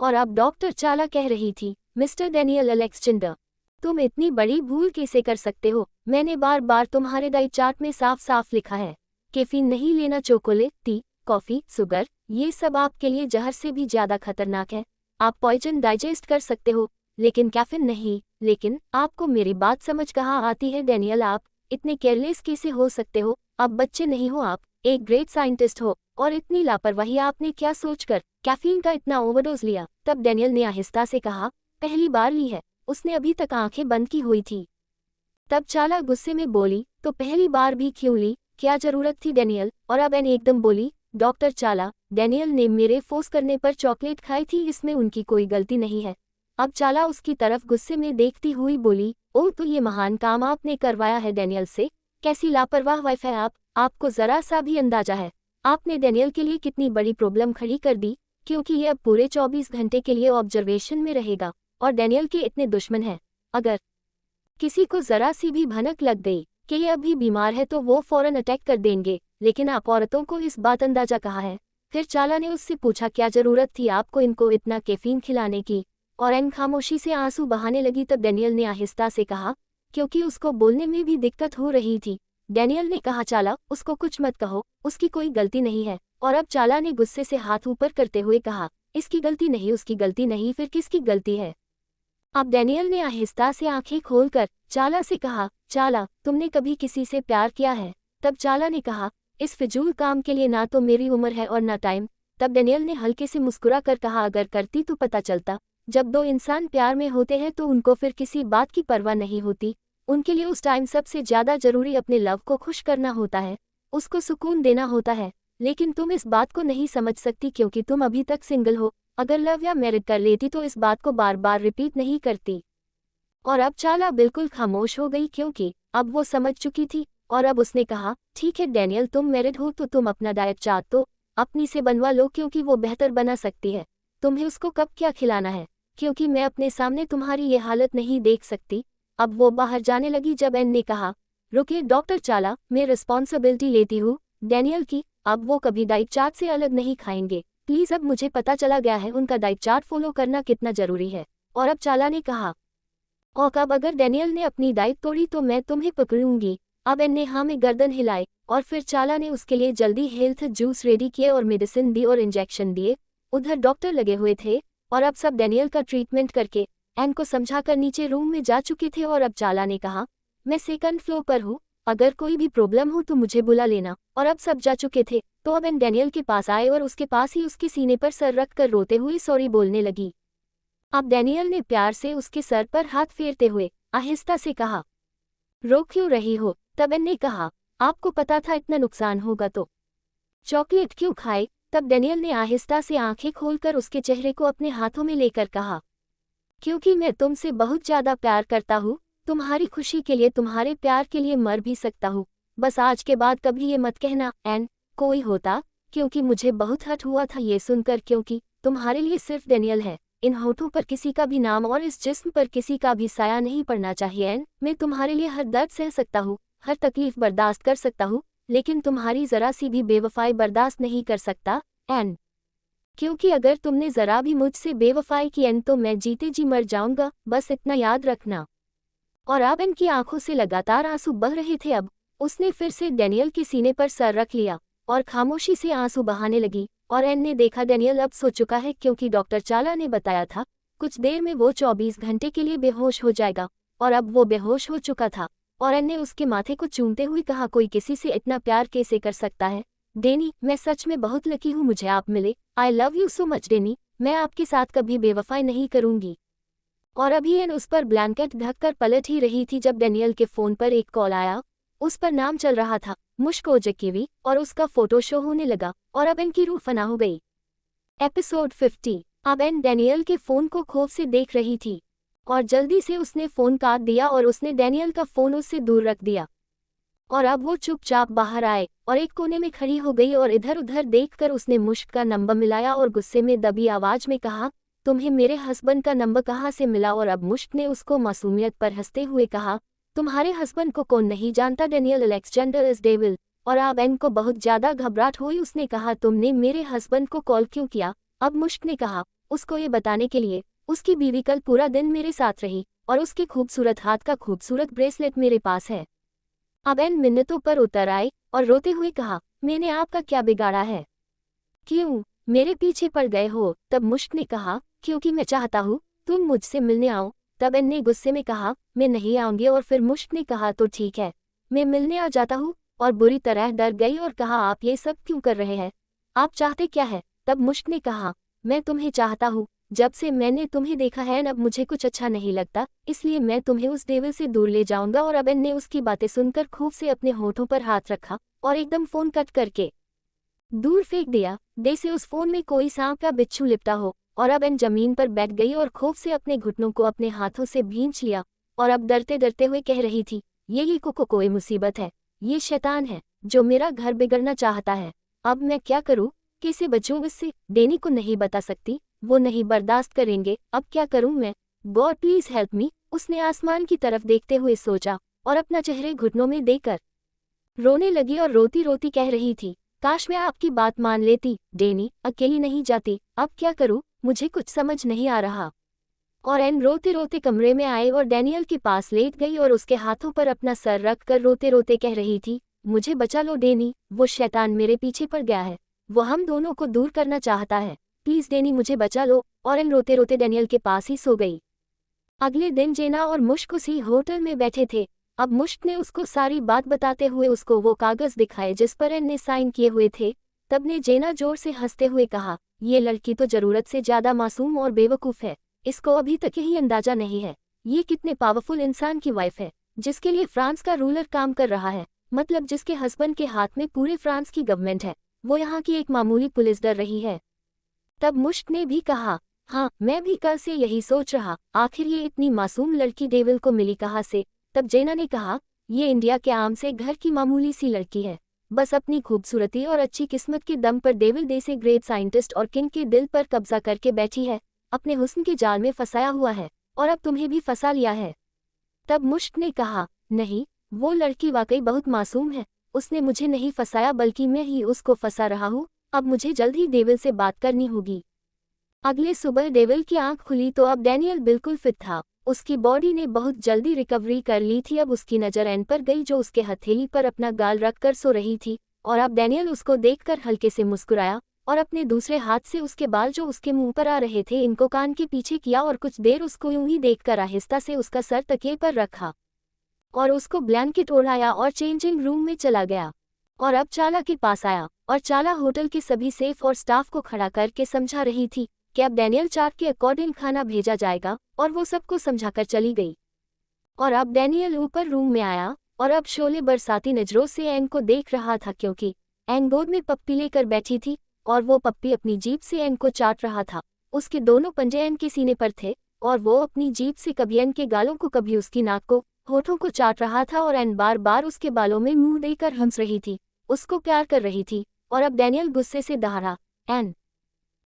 और अब डॉक्टर चाला कह रही थी, मिस्टर डैनियल अलेक्जेंडर, तुम इतनी बड़ी भूल कैसे कर सकते हो? मैंने बार बार तुम्हारे डाइट चार्ट में साफ साफ लिखा है कैफीन नहीं लेना, चॉकलेट, टी, कॉफी, शुगर, ये सब आपके लिए जहर से भी ज्यादा खतरनाक है। आप पॉइजन डाइजेस्ट कर सकते हो लेकिन कैफीन नहीं। लेकिन आपको मेरी बात समझ कहाँ आती है डैनियल? आप इतने केयरलेस कैसे हो सकते हो? आप बच्चे नहीं हो, आप एक ग्रेट साइंटिस्ट हो और इतनी लापरवाही आपने क्या सोचकर कैफीन का इतना ओवरडोज लिया? तब डैनियल ने आहिस्ता से कहा, पहली बार ली है। उसने अभी तक आंखें बंद की हुई थी। तब चाला गुस्से में बोली, तो पहली बार भी क्यों ली? क्या जरूरत थी डैनियल? और अब एन एकदम बोली, डॉक्टर चाला, डैनियल ने मेरे फोर्स करने पर चॉकलेट खाई थी, इसमें उनकी कोई गलती नहीं है। अब चाला उसकी तरफ गुस्से में देखती हुई बोली, ओह तो ये महान काम आपने करवाया है डैनियल से। कैसी लापरवाह वाइफ है आप, आपको जरा सा भी अंदाजा है आपने डैनियल के लिए कितनी बड़ी प्रॉब्लम खड़ी कर दी? क्योंकि ये अब पूरे 24 घंटे के लिए ऑब्जर्वेशन में रहेगा और डैनियल के इतने दुश्मन हैं। अगर किसी को जरा सी भी भनक लग गई कि ये अभी बीमार है तो वो फौरन अटैक कर देंगे। लेकिन आप औरतों को इस बात अंदाजा कहाँ है? फिर चाला ने उससे पूछा, क्या जरूरत थी आपको इनको इतना कैफीन खिलाने की? और एन खामोशी से आंसू बहाने लगी। तब डैनियल ने आहिस्ता से कहा, क्योंकि उसको बोलने में भी दिक्कत हो रही थी। डैनियल ने कहा, चाला उसको कुछ मत कहो, उसकी कोई गलती नहीं है। और अब चाला ने गुस्से से हाथ ऊपर करते हुए कहा, इसकी गलती नहीं, उसकी गलती नहीं, फिर किसकी गलती है? अब डैनियल ने आहिस्ता से आंखें खोलकर चाला से कहा, चाला तुमने कभी किसी से प्यार किया है? तब चाला ने कहा, इस फिजूल काम के लिए ना तो मेरी उम्र है और ना टाइम। तब डैनियल ने हल्के से मुस्कुरा कर कहा, अगर करती तो पता चलता। जब दो इंसान प्यार में होते हैं तो उनको फिर किसी बात की परवाह नहीं होती। उनके लिए उस टाइम सबसे ज्यादा जरूरी अपने लव को खुश करना होता है, उसको सुकून देना होता है। लेकिन तुम इस बात को नहीं समझ सकती क्योंकि तुम अभी तक सिंगल हो। अगर लव या मैरिड कर लेती तो इस बात को बार बार रिपीट नहीं करती। और अब चाला बिल्कुल खामोश हो गई क्योंकि अब वो समझ चुकी थी। और अब उसने कहा, ठीक है डैनियल, तुम मैरिड हो तो तुम अपना डाइट चार्ट तो अपनी से बनवा लो क्योंकि वो बेहतर बना सकती है। तुम्हें उसको कब क्या खिलाना है, क्योंकि मैं अपने सामने तुम्हारी ये हालत नहीं देख सकती। अब वो बाहर जाने लगी जब एन ने कहा, रुकिए डॉक्टर चाला, मैं रिस्पॉन्सिबिलिटी लेती हूँ डैनियल की। अब वो कभी डाइट चार्ट से अलग नहीं खाएंगे। प्लीज, अब मुझे पता चला गया है उनका डाइट चार्ट फॉलो करना कितना जरूरी है। और अब चाला ने कहा, और अब अगर डैनियल ने अपनी डाइट तोड़ी तो मैं तुम्हें पकड़ूंगी। अब एन ने हाँ में गर्दन हिलाई और फिर चाला ने उसके लिए जल्दी हेल्थ जूस रेडी किए और मेडिसिन दी और इंजेक्शन दिए। उधर डॉक्टर लगे हुए थे और अब सब डैनियल का ट्रीटमेंट करके एन को समझाकर नीचे रूम में जा चुके थे। और अब चाला ने कहा, मैं सेकंड फ्लोर पर हूँ, अगर कोई भी प्रॉब्लम हो तो मुझे बुला लेना। और अब सब जा चुके थे तो अब एन डैनियल के पास आए और उसके पास ही उसके सीने पर सर रख कर रोते हुए सॉरी बोलने लगी। अब डैनियल ने प्यार से उसके सर पर हाथ फेरते हुए आहिस्ता से कहा, रो क्यों रही हो? तब एन ने कहा, आपको पता था इतना नुकसान होगा तो चॉकलेट क्यों खाए? तब डैनियल ने आहिस्ता से आंखें खोलकर उसके चेहरे को अपने हाथों में लेकर कहा, क्योंकि मैं तुमसे बहुत ज्यादा प्यार करता हूँ, तुम्हारी खुशी के लिए, तुम्हारे प्यार के लिए मर भी सकता हूँ। बस आज के बाद कभी ये मत कहना एन कोई होता, क्योंकि मुझे बहुत हर्ट हुआ था ये सुनकर, क्योंकि तुम्हारे लिए सिर्फ डैनियल है। इन होठों पर किसी का भी नाम और इस जिस्म पर किसी का भी साया नहीं पड़ना चाहिए एन। मैं तुम्हारे लिए हर दर्द सह सकता हूँ, हर तकलीफ बर्दाश्त कर सकता हूँ, लेकिन तुम्हारी जरा सी भी बेवफाई बर्दाश्त नहीं कर सकता एन, क्योंकि अगर तुमने जरा भी मुझसे बेवफाई की एन तो मैं जीते जी मर जाऊंगा, बस इतना याद रखना। और अब एन की आंखों से लगातार आंसू बह रहे थे। अब उसने फिर से डैनियल के सीने पर सर रख लिया और खामोशी से आंसू बहाने लगी। और एन ने देखा डैनियल अब सो चुका है, क्योंकि डॉक्टर चाला ने बताया था कुछ देर में वो 24 घंटे के लिए बेहोश हो जाएगा। और अब वो बेहोश हो चुका था और एन ने उसके माथे को चूमते हुए कहा, कोई किसी से इतना प्यार कैसे कर सकता है डेनी, मैं सच में बहुत लकी हूँ मुझे आप मिले। I love you so much Denny, मैं आपके साथ कभी बेवफाई नहीं करूंगी। और अभी एन उस पर ब्लैंकेट ढककर पलट ही रही थी जब डैनियल के फोन पर एक कॉल आया। उस पर नाम चल रहा था मुश्क ओजेकीवी और उसका फोटो शो होने लगा और अब एन की रूह फना हो गई। एपिसोड 50। अब एन डैनियल के फोन को खौफ से देख रही थी और जल्दी से उसने फोन काट दिया और उसने डैनियल का फोन उससे दूर रख दिया। और अब वो चुपचाप बाहर आए और एक कोने में खड़ी हो गई और इधर उधर देखकर उसने मुश्क का नंबर मिलाया और गुस्से में दबी आवाज में कहा, तुम्हें मेरे हस्बैंड का नंबर कहाँ से मिला? और अब मुश्क ने उसको मासूमियत पर हंसते हुए कहा, तुम्हारे हस्बैंड को कौन नहीं जानता, डैनियल अलेक्जेंडर इज डेविल। और अब एन को बहुत ज्यादा घबराहट हुई। उसने कहा, तुमने मेरे हस्बैंड को कॉल क्यों किया? अब मुश्क ने कहा, उसको ये बताने के लिए उसकी बीवी कल पूरा दिन मेरे साथ रही और उसके खूबसूरत हाथ का खूबसूरत ब्रेसलेट मेरे पास है। अब एन मिन्नतों पर उतर आए और रोते हुए कहा, मैंने आपका क्या बिगाड़ा है? क्यों मेरे पीछे पड़ गए हो? तब मुश्क ने कहा, क्योंकि मैं चाहता हूँ तुम मुझसे मिलने आओ। तब एन ने गुस्से में कहा, मैं नहीं आऊंगी। और फिर मुश्क ने कहा, तो ठीक है, मैं मिलने आ जाता हूँ। और बुरी तरह डर गई और कहा, आप ये सब क्यों कर रहे हैं? आप चाहते क्या है? तब मुश्क ने कहा, मैं तुम्हें चाहता हूँ। जब से मैंने तुम्हें देखा है अब मुझे कुछ अच्छा नहीं लगता, इसलिए मैं तुम्हें उस डेविल से दूर ले जाऊंगा। और अब एन ने उसकी बातें सुनकर खूब से अपने होठों पर हाथ रखा और एकदम फोन कट करके दूर फेंक दिया, जैसे उस फोन में कोई सांप का बिच्छू लिपटा हो। और अब एन जमीन पर बैठ गई और खूब से अपने घुटनों को अपने हाथों से भींच लिया और अब डरते डरते हुए कह रही थी, ये को कोई मुसीबत है, ये शैतान है जो मेरा घर बिगड़ना चाहता है। अब मैं क्या करूं? कैसे बचूं इससे? डेनी को नहीं बता सकती, वो नहीं बर्दाश्त करेंगे। अब क्या करूं मैं? God please help me. उसने आसमान की तरफ देखते हुए सोचा और अपना चेहरे घुटनों में देकर रोने लगी और रोती रोती कह रही थी, काश मैं आपकी बात मान लेती डेनी, अकेली नहीं जाती। अब क्या करूं? मुझे कुछ समझ नहीं आ रहा। और एन रोते रोते कमरे में आए और डैनियल के पास लेट गई और उसके हाथों पर अपना सर रख कर रोते रोते कह रही थी, मुझे बचा लो डेनी, वो शैतान मेरे पीछे पड़ गया है, वो हम दोनों को दूर करना चाहता है, प्लीज डेनी मुझे बचा लो। और एन रोते रोते डैनियल के पास ही सो गई। अगले दिन जेना और मुश्क उसी होटल में बैठे थे। अब मुश्क ने उसको सारी बात बताते हुए उसको वो कागज दिखाए जिस पर एन ने साइन किए हुए थे। तब ने जेना जोर से हंसते हुए कहा, ये लड़की तो जरूरत से ज्यादा मासूम और बेवकूफ है, इसको अभी तक यही अंदाजा नहीं है ये कितने पावरफुल इंसान की वाइफ है, जिसके लिए फ्रांस का रूलर काम कर रहा है, मतलब जिसके हस्बैंड के हाथ में पूरे फ्रांस की गवर्नमेंट है, वो यहाँ की एक मामूली पुलिस डर रही है। तब मुश्क ने भी कहा, हाँ मैं भी कल से यही सोच रहा, आखिर ये इतनी मासूम लड़की डेविल को मिली कहाँ से? तब जेना ने कहा, ये इंडिया के आम से घर की मामूली सी लड़की है, बस अपनी खूबसूरती और अच्छी किस्मत के दम पर डेविल जैसे ग्रेट साइंटिस्ट और किंग के दिल पर कब्जा करके बैठी है, अपने हुस्न के जाल में फंसाया हुआ है और अब तुम्हें भी फंसा लिया है। तब मुश्क ने कहा, नहीं, वो लड़की वाकई बहुत मासूम है, उसने मुझे नहीं फंसाया बल्कि मैं ही उसको फंसा रहा हूँ। अब मुझे जल्द ही डेविल से बात करनी होगी। अगले सुबह डेविल की आंख खुली तो अब डैनियल बिल्कुल फिट था। उसकी बॉडी ने बहुत जल्दी रिकवरी कर ली थी। अब उसकी नज़र एन पर गई जो उसके हथेली पर अपना गाल रखकर सो रही थी, और अब डैनियल उसको देखकर हल्के से मुस्कुराया और अपने दूसरे हाथ से उसके बाल जो उसके मुंह पर आ रहे थे इनको कान के पीछे किया और कुछ देर उसको यूं ही देखकर आहिस्ता से उसका सर तकिए पर रखा और उसको ब्लैंकेट ओढ़ाया और चेंजिंग रूम में चला गया। और अब चाला के पास आया और चाला होटल के सभी सेफ और स्टाफ को खड़ा करके समझा रही थी कि अब डैनियल चार्ट के अकॉर्डिंग खाना भेजा जाएगा, और वो सबको समझाकर चली गई। और अब डैनियल ऊपर रूम में आया और अब शोले बरसाती नजरों से एन को देख रहा था, क्योंकि एन गोद में पप्पी लेकर बैठी थी और वो पप्पी अपनी जीभ से एन को चाट रहा था। उसके दोनों पंजे एन के सीने पर थे और वो अपनी जीभ से कभी एन के गालों को कभी उसकी नाक को होठों को चाट रहा था, और एन बार बार उसके बालों में मुंह देकर हंस रही थी, उसको प्यार कर रही थी। और अब डैनियल गुस्से से दहाड़ा एन,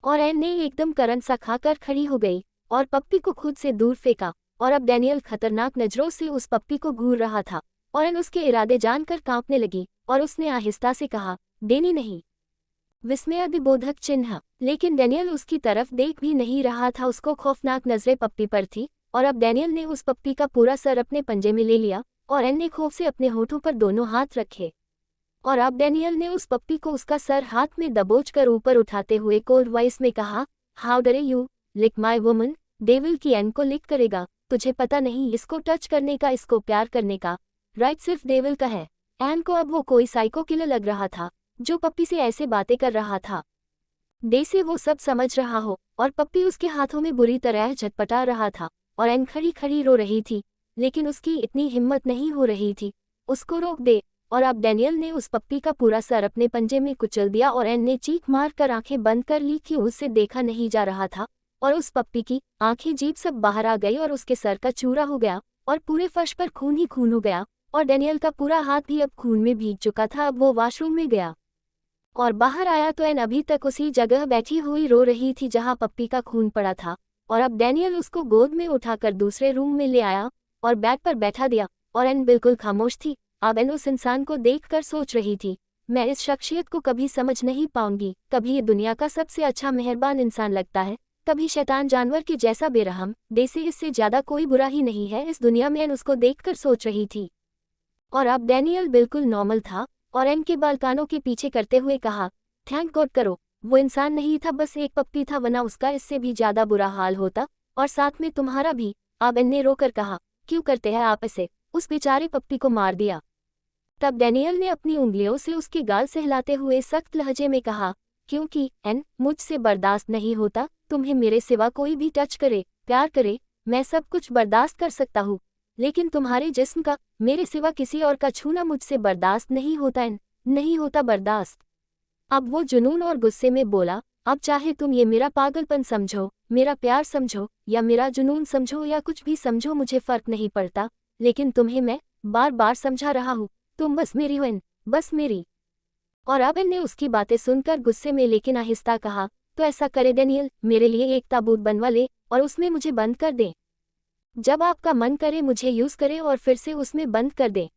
और एन ने एकदम करंट सा खाकर खड़ी हो गई और पप्पी को खुद से दूर फेंका। और अब डैनियल खतरनाक नजरों से उस पप्पी को घूर रहा था और एन उसके इरादे जानकर कांपने लगी और उसने आहिस्ता से कहा, देनी नहीं। विस्मयादिबोधक चिन्ह। लेकिन डैनियल उसकी तरफ देख भी नहीं रहा था, उसको खौफनाक नजरें पप्पी पर थी। और अब डैनियल ने उस पप्पी का पूरा सर अपने पंजे में ले लिया और एन ने खौफ से अपने होठों पर दोनों हाथ रखे। और अब डैनियल ने उस पप्पी को उसका सर हाथ में दबोचकर ऊपर उठाते हुए कोल्ड वॉइस में कहा, how dare you lick my woman. Devil की एन को लिक करेगा, तुझे पता नहीं इसको टच करने का, इसको प्यार करने का राइट सिर्फ डेविल का है। एन को अब वो कोई साइको किलर लग रहा था जो पप्पी से ऐसे बातें कर रहा था। डे से वो सब समझ रहा हो और पप्पी उसके हाथों में बुरी तरह झटपटा रहा था और एन खड़ी खड़ी रो रही थी, लेकिन उसकी इतनी हिम्मत नहीं हो रही थी उसको रोक दे। और अब डैनियल ने उस पप्पी का पूरा सर अपने पंजे में कुचल दिया और एन ने चीख मार कर आंखें बंद कर ली कि उससे देखा नहीं जा रहा था, और उस पप्पी की आंखें जीभ सब बाहर आ गई और उसके सर का चूरा हो गया और पूरे फर्श पर खून ही खून हो गया और डैनियल का पूरा हाथ भी अब खून में भीग चुका था। अब वो वॉशरूम में गया और बाहर आया तो एन अभी तक उसी जगह बैठी हुई रो रही थी जहां पप्पी का खून पड़ा था। और अब डैनियल उसको गोद में उठाकर दूसरे रूम में ले आया और बेड पर बैठा दिया और एन बिल्कुल खामोश थी। अब एन उस इंसान को देखकर सोच रही थी, मैं इस शख्सियत को कभी समझ नहीं पाऊंगी। कभी ये दुनिया का सबसे अच्छा मेहरबान इंसान लगता है, कभी शैतान जानवर के जैसा बेरहम। देसे इससे ज्यादा कोई बुरा ही नहीं है इस दुनिया में, एन उसको देखकर सोच रही थी। और अब डैनियल बिल्कुल नॉर्मल था और एन के बाल कानों के पीछे करते हुए कहा, थैंक गॉड करो वो इंसान नहीं था, बस एक पप्पी था, वरना उसका इससे भी ज्यादा बुरा हाल होता, और साथ में तुम्हारा भी। अब एन ने रोकर कहा, क्यों करते हैं आप ऐसे, उस बेचारे पप्पी को मार दिया। तब डैनियल ने अपनी उंगलियों से उसके गाल सहलाते हुए सख्त लहजे में कहा, क्योंकि एन मुझसे बर्दाश्त नहीं होता तुम्हें मेरे सिवा कोई भी टच करे, प्यार करे, मैं सब कुछ बर्दाश्त कर सकता हूँ, लेकिन तुम्हारे जिस्म का मेरे सिवा किसी और का छूना मुझसे बर्दाश्त नहीं होता एन, नहीं होता बर्दाश्त। अब वो जुनून और गुस्से में बोला, अब चाहे तुम ये मेरा पागलपन समझो, मेरा प्यार समझो या मेरा जुनून समझो या कुछ भी समझो, मुझे फर्क नहीं पड़ता, लेकिन तुम्हें मैं बार बार समझा रहा हूँ, तुम बस मेरी हो एन, बस मेरी। और अब एन ने उसकी बातें सुनकर गुस्से में लेकिन आहिस्ता कहा, तो ऐसा करे डैनियल, मेरे लिए एक ताबूत बनवा ले और उसमें मुझे बंद कर दे। जब आपका मन करे मुझे यूज़ करे और फिर से उसमें बंद कर दे,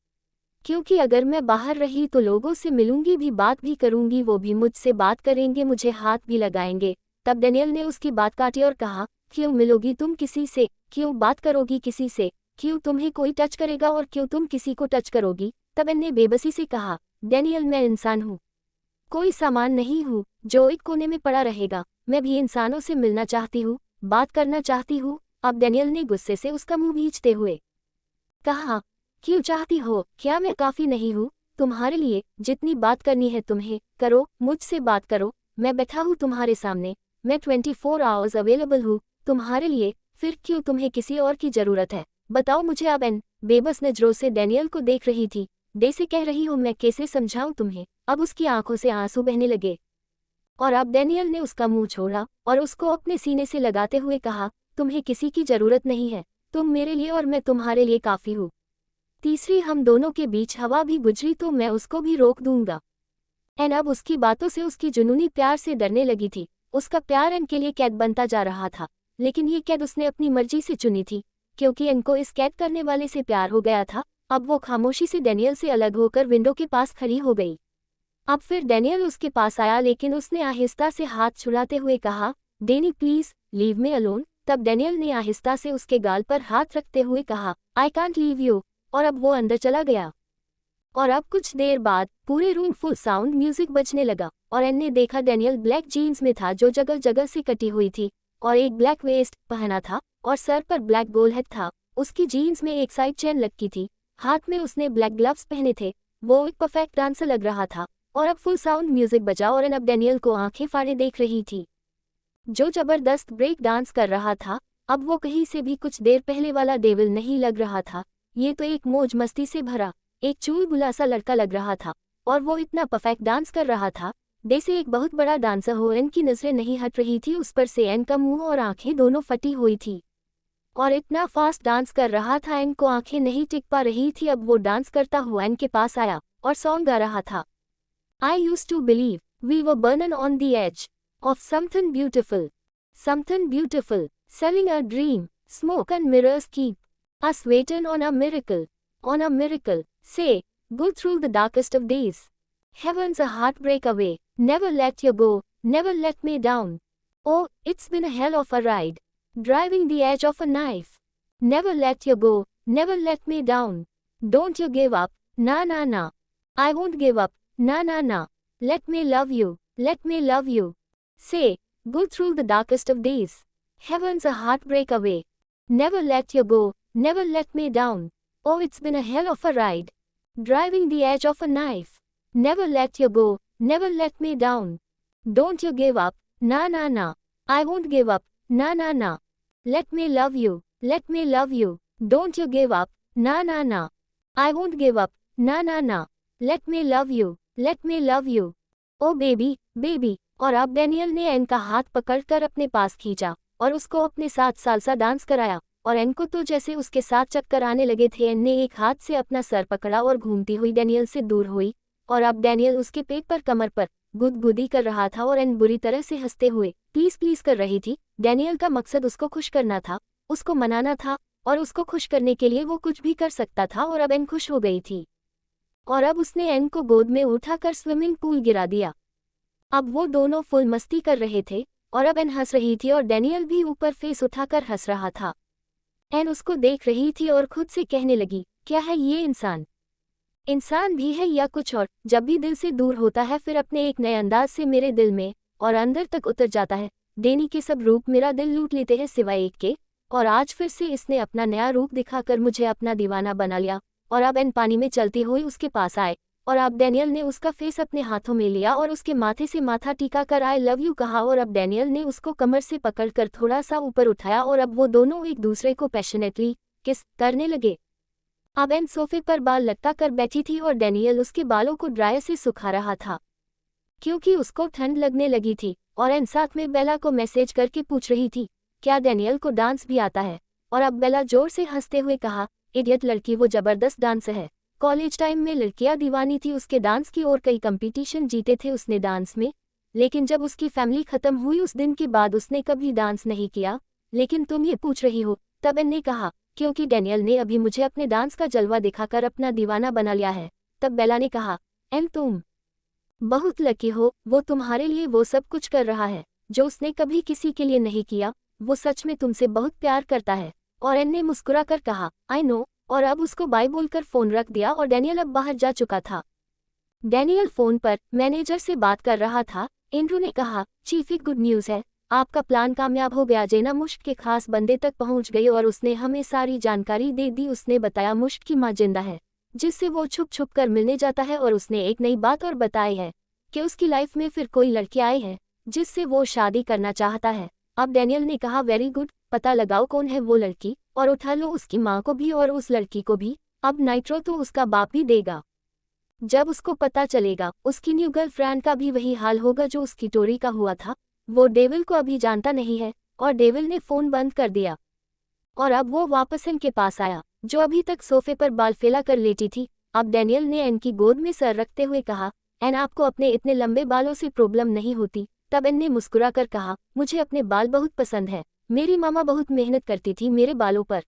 क्योंकि अगर मैं बाहर रही तो लोगों से मिलूंगी भी, बात भी करूंगी, वो भी मुझसे बात करेंगे, मुझे हाथ भी लगाएंगे। तब डैनियल ने उसकी बात काटी और कहा, क्यों मिलोगी तुम किसी से, क्यों बात करोगी किसी से, क्यों तुम्हें कोई टच करेगा और क्यों तुम किसी को टच करोगी। तब एन ने बेबसी से कहा, डैनियल मैं इंसान हूँ, कोई सामान नहीं हूँ जो एक कोने में पड़ा रहेगा, मैं भी इंसानों से मिलना चाहती हूँ, बात करना चाहती हूँ। अब डैनियल ने गुस्से से उसका मुंह भींचते हुए कहा, क्यों चाहती हो, क्या मैं काफ़ी नहीं हूँ तुम्हारे लिए, जितनी बात करनी है तुम्हें करो, मुझसे बात करो, मैं बैठा हूँ तुम्हारे सामने, मैं 24 आवर्स अवेलेबल हूँ तुम्हारे लिए, फिर क्यों तुम्हें किसी और की ज़रूरत है, बताओ मुझे। अब एन बेबस नजरों से डैनियल को देख रही थी, डे से कह रही हूँ मैं कैसे समझाऊँ तुम्हें। अब उसकी आंखों से आंसू बहने लगे और अब डैनियल ने उसका मुंह छोड़ा और उसको अपने सीने से लगाते हुए कहा, तुम्हें किसी की ज़रूरत नहीं है, तुम मेरे लिए और मैं तुम्हारे लिए काफ़ी हूँ। तीसरी हम दोनों के बीच हवा भी गुजरी तो मैं उसको भी रोक दूंगा। एन अब उसकी बातों से उसकी जुनूनी प्यार से डरने लगी थी। उसका प्यार एन के लिए कैद बनता जा रहा था, लेकिन ये कैद उसने अपनी मर्जी से चुनी थी, क्योंकि एन को इस कैद करने वाले से प्यार हो गया था। अब वो खामोशी से डैनियल से अलग होकर विंडो के पास खड़ी हो गई। अब फिर डैनियल उसके पास आया, लेकिन उसने आहिस्ता से हाथ छुड़ाते हुए कहा, डेनी प्लीज लीव मी अलोन। तब डैनियल ने आहिस्ता से उसके गाल पर हाथ रखते हुए कहा, आई कांट लीव यू, और अब वो अंदर चला गया। और अब कुछ देर बाद पूरे रूम फुल साउंड म्यूजिक बजने लगा और एन ने देखा डैनियल ब्लैक जीन्स में था जो जगह जगह से कटी हुई थी और एक ब्लैक वेस्ट पहना था और सर पर ब्लैक गोल हेड था। उसकी जीन्स में एक साइड चेन लटकी थी, हाथ में उसने ब्लैक ग्लव्स पहने थे। वो एक परफेक्ट डांसर लग रहा था और अब फुल साउंड म्यूजिक बजा और एन अब डैनियल को आंखें फाड़े देख रही थी, जो जबरदस्त ब्रेक डांस कर रहा था। अब वो कहीं से भी कुछ देर पहले वाला डेविल नहीं लग रहा था, ये तो एक मौज मस्ती से भरा एक चुलबुला सा लड़का लग रहा था और वो इतना परफेक्ट डांस कर रहा था जैसे एक बहुत बड़ा डांसर हो। एन की नजरें नहीं हट रही थी उस पर से। एन का मुंह और आंखें दोनों फटी हुई थी और इतना फास्ट डांस कर रहा था एन को आंखें नहीं टिक पा रही थी। अब वो डांस करता हुआ एन के पास आया और सॉन्ग गा रहा था, I used to believe we were burning on the edge of something beautiful, selling a dream, smoke and mirrors keep us waiting on a miracle, say, go through the darkest of days. Heaven's a heartbreak away, never let you go, never let me down. Oh, it's been a hell of a ride, driving the edge of a knife. Never let you go, never let me down. Don't you give up, na na na. I won't give up, na na na. Let me love you. Say, go through the darkest of days. Heaven's a heartbreak away. Never let you go, never let me down. Oh, it's been a hell of a ride, driving the edge of a knife. Never let you go, never let me down. Don't you give up, na na na. I won't give up, na na na. Let me love you. Don't you give up, na na na. I won't give up, na na na. Let me love you. Oh baby. और अब Daniel ने N का हाथ पकड़कर अपने पास खींचा और उसको अपने साथ सालसा डांस कराया और एन को तो जैसे उसके साथ चक्कर आने लगे थे। एन ने एक हाथ से अपना सर पकड़ा और घूमती हुई डैनियल से दूर हुई और अब डैनियल उसके पेट पर कमर पर गुदगुदी कर रहा था और एन बुरी तरह से हंसते हुए प्लीज कर रही थी। डैनियल का मकसद उसको खुश करना था, उसको मनाना था और उसको खुश करने के लिए वो कुछ भी कर सकता था और अब एन खुश हो गई थी और अब उसने एन को गोद में उठाकर स्विमिंग पूल गिरा दिया। अब वो दोनों फुल मस्ती कर रहे थे और अब एन हंस रही थी और डैनियल भी ऊपर फेस उठाकर हंस रहा था। एन उसको देख रही थी और खुद से कहने लगी, क्या है ये इंसान भी है या कुछ और। जब भी दिल से दूर होता है फिर अपने एक नए अंदाज से मेरे दिल में और अंदर तक उतर जाता है। डेनी के सब रूप मेरा दिल लूट लेते हैं सिवाय एक के, और आज फिर से इसने अपना नया रूप दिखाकर मुझे अपना दीवाना बना लिया। और अब एन पानी में चलती हुई उसके पास आए और अब डैनियल ने उसका फेस अपने हाथों में लिया और उसके माथे से माथा टीका कर आई लव यू कहा और अब डैनियल ने उसको कमर से पकड़कर थोड़ा सा ऊपर उठाया और अब वो दोनों एक दूसरे को पैशनेटली किस करने लगे। अब एन सोफे पर बाल लटका कर बैठी थी और डैनियल उसके बालों को ड्रायर से सुखा रहा था क्योंकि उसको ठंड लगने लगी थी। और एन साथ में बेला को मैसेज करके पूछ रही थी क्या डैनियल को डांस भी आता है। और अब बेला जोर से हंसते हुए कहा, इडियट लड़की, वो जबरदस्त डांसर है। कॉलेज टाइम में लड़कियां दीवानी थी उसके डांस की और कई कंपटीशन जीते थे उसने डांस में, लेकिन जब उसकी फैमिली खत्म हुई उस दिन के बाद उसने कभी डांस नहीं किया। लेकिन तुम ये पूछ रही हो। तब एन ने कहा, क्योंकि डैनियल ने अभी मुझे अपने डांस का जलवा दिखाकर अपना दीवाना बना लिया है। तब बेला ने कहा, एन तुम बहुत लकी हो, वो तुम्हारे लिए वो सब कुछ कर रहा है जो उसने कभी किसी के लिए नहीं किया। वो सच में तुमसे बहुत प्यार करता है। और एन ने मुस्कुरा कर कहा, आई नो। और अब उसको बाय बोलकर फोन रख दिया और डैनियल अब बाहर जा चुका था। डैनियल फोन पर मैनेजर से बात कर रहा था। एंड्रू ने कहा, चीफ एक गुड न्यूज़ है, आपका प्लान कामयाब हो गया। जेना मुश्क के खास बंदे तक पहुंच गई और उसने हमें सारी जानकारी दे दी। उसने बताया मुश्क की माँ जिंदा है जिससे वो छुप छुप कर मिलने जाता है और उसने एक नई बात और बताई है कि उसकी लाइफ में फिर कोई लड़की आई है जिससे वो शादी करना चाहता है। अब डैनियल ने कहा, वेरी गुड, पता लगाओ कौन है वो लड़की और उठा लो उसकी माँ को भी और उस लड़की को भी। अब नाइट्रो तो उसका बाप भी देगा। जब उसको पता चलेगा उसकी न्यू गर्लफ्रेंड का भी वही हाल होगा जो उसकी टोरी का हुआ था। वो डेविल को अभी जानता नहीं है। और डेविल ने फोन बंद कर दिया और अब वो वापस एन के पास आया जो अभी तक सोफे पर बाल फैला कर लेटी थी। अब डैनियल ने एन की गोद में सर रखते हुए कहा, एन आपको अपने इतने लंबे बालों से प्रॉब्लम नहीं होती। तब एन ने मुस्कुरा कर कहा, मुझे अपने बाल बहुत पसंद है, मेरी मामा बहुत मेहनत करती थी मेरे बालों पर।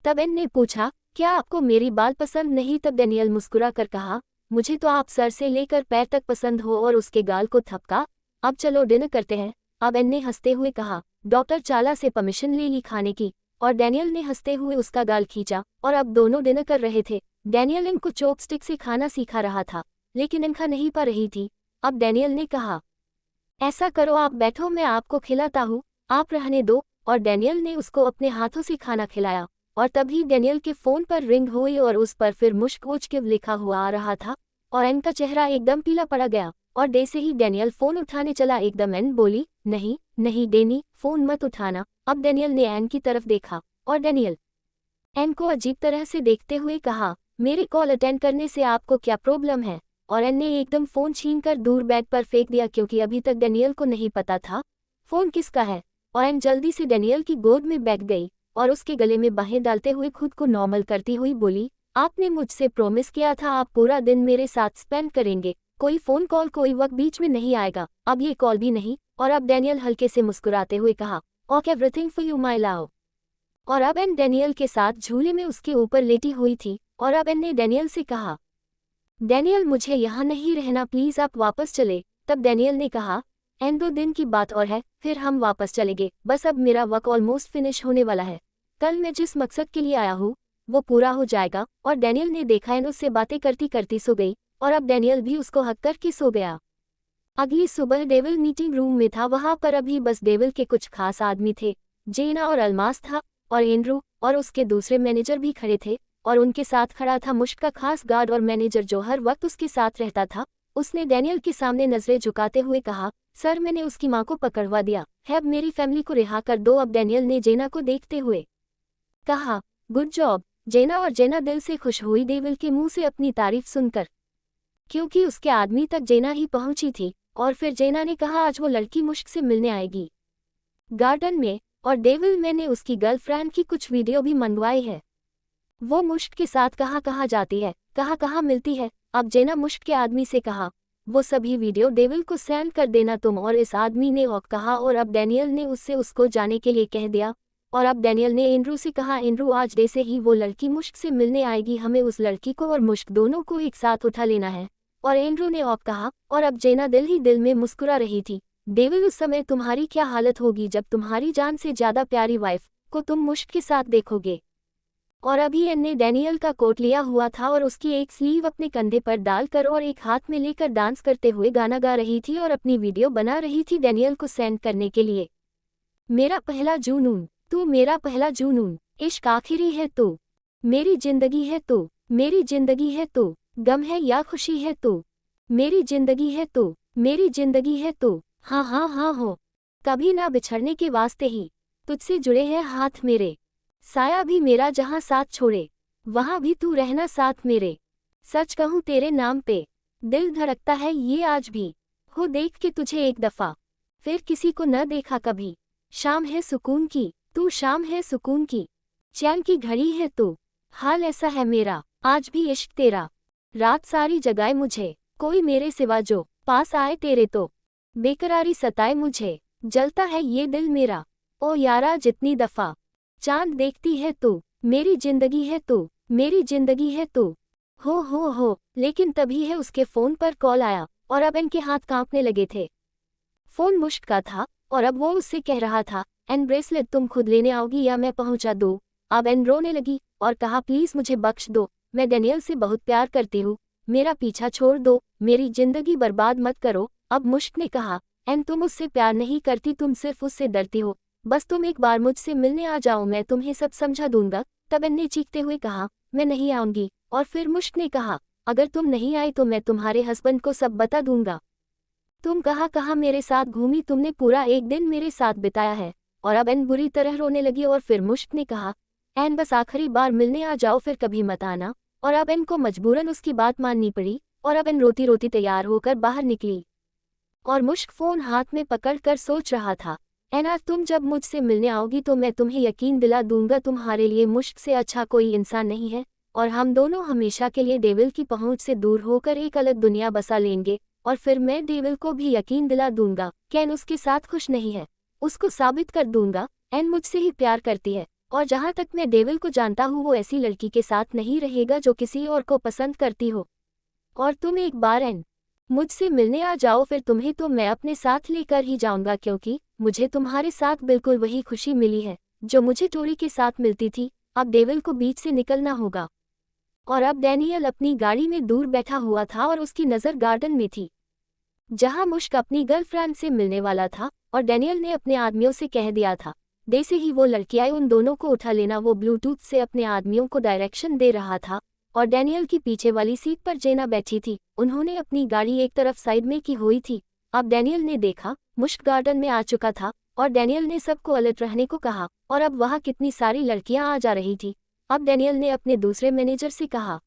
तब एन ने पूछा, क्या आपको मेरी बाल पसंद नहीं। तब डैनियल मुस्कुरा कर कहा, मुझे तो आप सर से लेकर पैर तक पसंद हो और उसके गाल को थपका। अब चलो डिनर करते हैं। अब एन ने हंसते हुए कहा, डॉक्टर चाला से परमिशन ले ली खाने की, और डैनियल ने हंसते हुए उसका गाल खींचा, और अब दोनों डिनर कर रहे थे। डैनियल इनको चॉपस्टिक से खाना सिखा रहा था, लेकिन इनका नहीं पा रही थी। अब डैनियल ने कहा, ऐसा करो आप बैठो, मैं आपको खिलाता हूँ, आप रहने दो। और डैनियल ने उसको अपने हाथों से खाना खिलाया, और तभी डैनियल के फ़ोन पर रिंग हुई और उस पर फिर मुश्किल लिखा हुआ आ रहा था, और एन का चेहरा एकदम पीला पड़ गया। और डे से ही डैनियल फ़ोन उठाने चला। एकदम एन बोली, नहीं नहीं डैनी, फ़ोन मत उठाना। अब डैनियल ने एन की तरफ देखा, और डैनियल एन को अजीब तरह से देखते हुए कहा, मेरी कॉल अटेंड करने से आपको क्या प्रॉब्लम है? और एन ने एकदम फ़ोन छीनकर दूर बेड पर फेंक दिया, क्योंकि अभी तक डैनियल को नहीं पता था फ़ोन किसका है। और एन जल्दी से डैनियल की गोद में बैठ गई और उसके गले में बाहें डालते हुए खुद को नॉर्मल करती हुई बोली, आपने मुझसे प्रॉमिस किया था आप पूरा दिन मेरे साथ स्पेंड करेंगे, कोई फ़ोन कॉल कोई वक्त बीच में नहीं आएगा, अब ये कॉल भी नहीं। और अब डैनियल हल्के से मुस्कुराते हुए कहा, okay everything for you my love. और अब एन डैनियल के साथ झूले में उसके ऊपर लेटी हुई थी, और अब एन ने डैनियल से कहा, डैनियल मुझे यहाँ नहीं रहना, प्लीज़ आप वापस चले। तब डैनियल ने कहा, एन 2 दिन की बात और है, फिर हम वापस चलेंगे, बस अब मेरा वर्क ऑलमोस्ट फिनिश होने वाला है, कल मैं जिस मकसद के लिए आया हूँ वो पूरा हो जाएगा। और डैनियल ने देखा एन उससे बातें करती करती सो गई, और अब डैनियल भी उसको हक करके सो गया। अगली सुबह डेविल मीटिंग रूम में था, वहाँ पर अभी बस डेविल के कुछ खास आदमी थे, जेना और अल्मास था, और एंड्रू और उसके दूसरे मैनेजर भी खड़े थे, और उनके साथ खड़ा था मुश्क का खास गार्ड और मैनेजर जो हर वक्त उसके साथ रहता था। उसने डैनियल के सामने नजरें झुकाते हुए कहा, सर मैंने उसकी माँ को पकड़वा दिया है, अब मेरी फैमिली को रिहा कर दो। अब डैनियल ने जेना को देखते हुए कहा, गुड जॉब जेना। और जेना दिल से खुश हुई डेविल के मुंह से अपनी तारीफ सुनकर, क्योंकि उसके आदमी तक जेना ही पहुंची थी। और फिर जेना ने कहा, आज वो लड़की मुश्क से मिलने आएगी गार्डन में, और डेविल मैंने उसकी गर्लफ्रेंड की कुछ वीडियो भी मंगवाई है, वो मुश्क के साथ कहाँ कहाँ जाती है, कहाँ कहाँ मिलती है। अब जेना मुश्क के आदमी से कहा, वो सभी वीडियो डेविल को सेंड कर देना तुम। और इस आदमी ने और कहा, और अब डैनियल ने उससे उसको जाने के लिए कह दिया। और अब डैनियल ने एंड्रू से कहा, एंड्रू आज डे से ही वो लड़की मुश्क से मिलने आएगी, हमें उस लड़की को और मुश्क दोनों को एक साथ उठा लेना है। और एंड्रू ने और कहा, और अब जेना दिल ही दिल में मुस्कुरा रही थी, डेविल उस समय तुम्हारी क्या हालत होगी जब तुम्हारी जान से ज्यादा प्यारी वाइफ को तुम मुश्क के साथ देखोगे। और अभी एन ने डैनियल का कोट लिया हुआ था और उसकी एक स्लीव अपने कंधे पर डालकर और एक हाथ में लेकर डांस करते हुए गाना गा रही थी और अपनी वीडियो बना रही थी डैनियल को सेंड करने के लिए। मेरा पहला जुनून तू, मेरा पहला जुनून, इश्क आखिरी है तू, मेरी जिंदगी है तू, मेरी जिंदगी है तू, गम है या खुशी है तू, मेरी जिंदगी है तू, मेरी जिंदगी है तू, हाँ हाँ हाँ हो, कभी ना बिछड़ने के वास्ते ही तुझसे जुड़े हैं हाथ मेरे, साया भी मेरा जहाँ साथ छोड़े वहाँ भी तू रहना साथ मेरे, सच कहूँ तेरे नाम पे दिल धड़कता है ये आज भी, हो देख के तुझे एक दफ़ा फिर किसी को न देखा कभी, शाम है सुकून की तू, शाम है सुकून की, चैन की घड़ी है तू, हाल ऐसा है मेरा आज भी इश्क तेरा, रात सारी जगाए मुझे कोई मेरे सिवा जो पास आए तेरे तो, बेकरारी सताए मुझे जलता है ये दिल मेरा, ओ यारा जितनी दफ़ा चांद देखती है तू, मेरी जिंदगी है तू, मेरी जिंदगी है तू, हो। लेकिन तभी है उसके फ़ोन पर कॉल आया और अब इनके हाथ कांपने लगे थे। फ़ोन मुश्क का था और अब वो उससे कह रहा था, एन ब्रेसलेट तुम खुद लेने आओगी या मैं पहुंचा दूँ। अब एन रोने लगी और कहा, प्लीज़ मुझे बख्श दो, मैं डैनियल से बहुत प्यार करती हूँ, मेरा पीछा छोड़ दो, मेरी जिंदगी बर्बाद मत करो। अब मुश्क ने कहा, एन तुम उससे प्यार नहीं करती, तुम सिर्फ उससे डरती हो, बस तुम एक बार मुझसे मिलने आ जाओ, मैं तुम्हें सब समझा दूंगा। तब एन ने चीखते हुए कहा, मैं नहीं आऊंगी। और फिर मुश्क ने कहा, अगर तुम नहीं आई तो मैं तुम्हारे हस्बैंड को सब बता दूंगा। तुम कहाँ कहाँ मेरे साथ घूमी, तुमने पूरा एक दिन मेरे साथ बिताया है। और अब एन बुरी तरह रोने लगी और फिर मुश्क ने कहा, एन बस आखिरी बार मिलने आ जाओ, फिर कभी मत आना। और अब एन को मजबूरन उसकी बात माननी पड़ी और अब एन रोती रोती तैयार होकर बाहर निकली और मुश्क फ़ोन हाथ में पकड़कर सोच रहा था, एन आज तुम जब मुझसे मिलने आओगी तो मैं तुम्हें यकीन दिला दूंगा तुम्हारे लिए मुश्क से अच्छा कोई इंसान नहीं है और हम दोनों हमेशा के लिए डेविल की पहुंच से दूर होकर एक अलग दुनिया बसा लेंगे। और फिर मैं डेविल को भी यकीन दिला दूंगा कि एन उसके साथ खुश नहीं है, उसको साबित कर दूंगा एन मुझसे ही प्यार करती है और जहाँ तक मैं डेविल को जानता हूँ वो ऐसी लड़की के साथ नहीं रहेगा जो किसी और को पसंद करती हो। और तुम एक बार एन मुझसे मिलने आ जाओ, फिर तुम्हें तो मैं अपने साथ लेकर ही जाऊंगा, क्योंकि मुझे तुम्हारे साथ बिल्कुल वही खुशी मिली है जो मुझे टोरी के साथ मिलती थी। अब डेविल को बीच से निकलना होगा। और अब डैनियल अपनी गाड़ी में दूर बैठा हुआ था और उसकी नज़र गार्डन में थी जहां मुश्क अपनी गर्लफ्रेंड से मिलने वाला था, और डैनियल ने अपने आदमियों से कह दिया था। जैसे ही वो लड़की आई उन दोनों को उठा लेना। वो ब्लूटूथ से अपने आदमियों को डायरेक्शन दे रहा था और डैनियल की पीछे वाली सीट पर जेना बैठी थी। उन्होंने अपनी गाड़ी एक तरफ साइड में की हुई थी। अब डैनियल ने देखा मुश्क गार्डन में आ चुका था और डैनियल ने सबको अलर्ट रहने को कहा, और अब वहाँ कितनी सारी लड़कियां आ जा रही थी। अब डैनियल ने अपने दूसरे मैनेजर से कहा,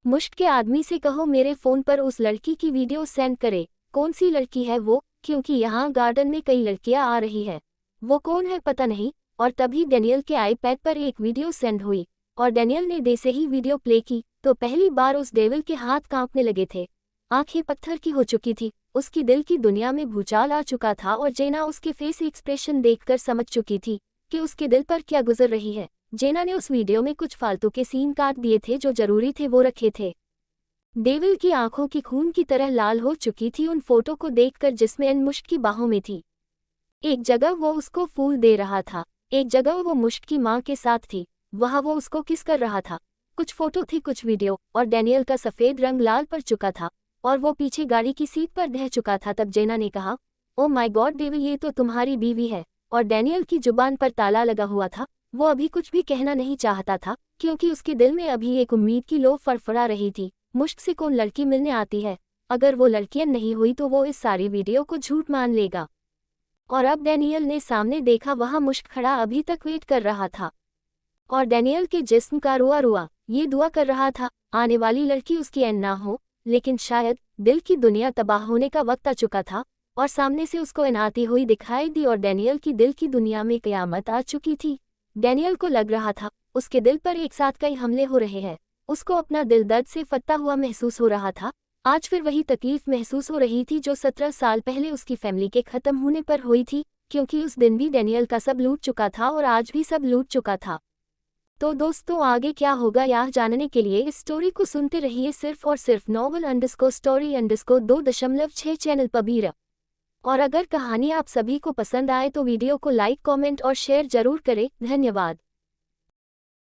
मुश्क के आदमी से कहो मेरे फ़ोन पर उस लड़की की वीडियो सेंड करे। कौन सी लड़की है वो, क्योंकि यहाँ गार्डन में कई लड़कियां आ रही है। वो कौन है पता नहीं। और तभी डैनियल के आईपैड पर एक वीडियो सेंड हुई और डैनियल ने जैसे ही वीडियो प्ले की तो पहली बार उस डेविल के हाथ कांपने लगे थे। आंखें पत्थर की हो चुकी थी। उसकी दिल की दुनिया में भूचाल आ चुका था और जेना उसके फेस एक्सप्रेशन देखकर समझ चुकी थी कि उसके दिल पर क्या गुजर रही है। जेना ने उस वीडियो में कुछ फालतू के सीन काट दिए थे, जो जरूरी थे वो रखे थे। डेविल की आंखों की खून की तरह लाल हो चुकी थी उन फोटो को देखकर जिसमें एन मुश्क की बाहों में थी। एक जगह वो उसको फूल दे रहा था, एक जगह वो मुश्क की माँ के साथ थी, वहाँ वो उसको किस कर रहा था। कुछ फोटो थी, कुछ वीडियो, और डैनियल का सफ़ेद रंग लाल पड़ चुका था और वो पीछे गाड़ी की सीट पर ढह चुका था। तब जेना ने कहा, ओ माय गॉड डेविल, ये तो तुम्हारी बीवी है। और डैनियल की जुबान पर ताला लगा हुआ था। वो अभी कुछ भी कहना नहीं चाहता था क्योंकि उसके दिल में अभी एक उम्मीद की लो फड़फड़ा रही थी। मुश्क से कौन लड़की मिलने आती है? अगर वो लड़कियां नहीं हुई तो वो इस सारी वीडियो को झूठ मान लेगा। और अब डैनियल ने सामने देखा, वहाँ मुश्क खड़ा अभी तक वेट कर रहा था और डैनियल के जिस्म का रुआ रुआ ये दुआ कर रहा था आने वाली लड़की उसकी एन ना हो। लेकिन शायद दिल की दुनिया तबाह होने का वक्त आ चुका था और सामने से उसको एन आती हुई दिखाई दी और डैनियल की दिल की दुनिया में कयामत आ चुकी थी। डैनियल को लग रहा था उसके दिल पर एक साथ कई हमले हो रहे हैं। उसको अपना दिल दर्द से फटा हुआ महसूस हो रहा था। आज फिर वही तकलीफ महसूस हो रही थी जो 17 साल पहले उसकी फैमिली के ख़त्म होने पर हुई थी, क्योंकि उस दिन भी डैनियल का सब लूट चुका था और आज भी सब लूट चुका था। तो दोस्तों, आगे क्या होगा यह जानने के लिए इस स्टोरी को सुनते रहिए सिर्फ और सिर्फ novel_story_2.6 चैनल पर भी। और अगर कहानी आप सभी को पसंद आए तो वीडियो को लाइक, कमेंट और शेयर जरूर करें। धन्यवाद।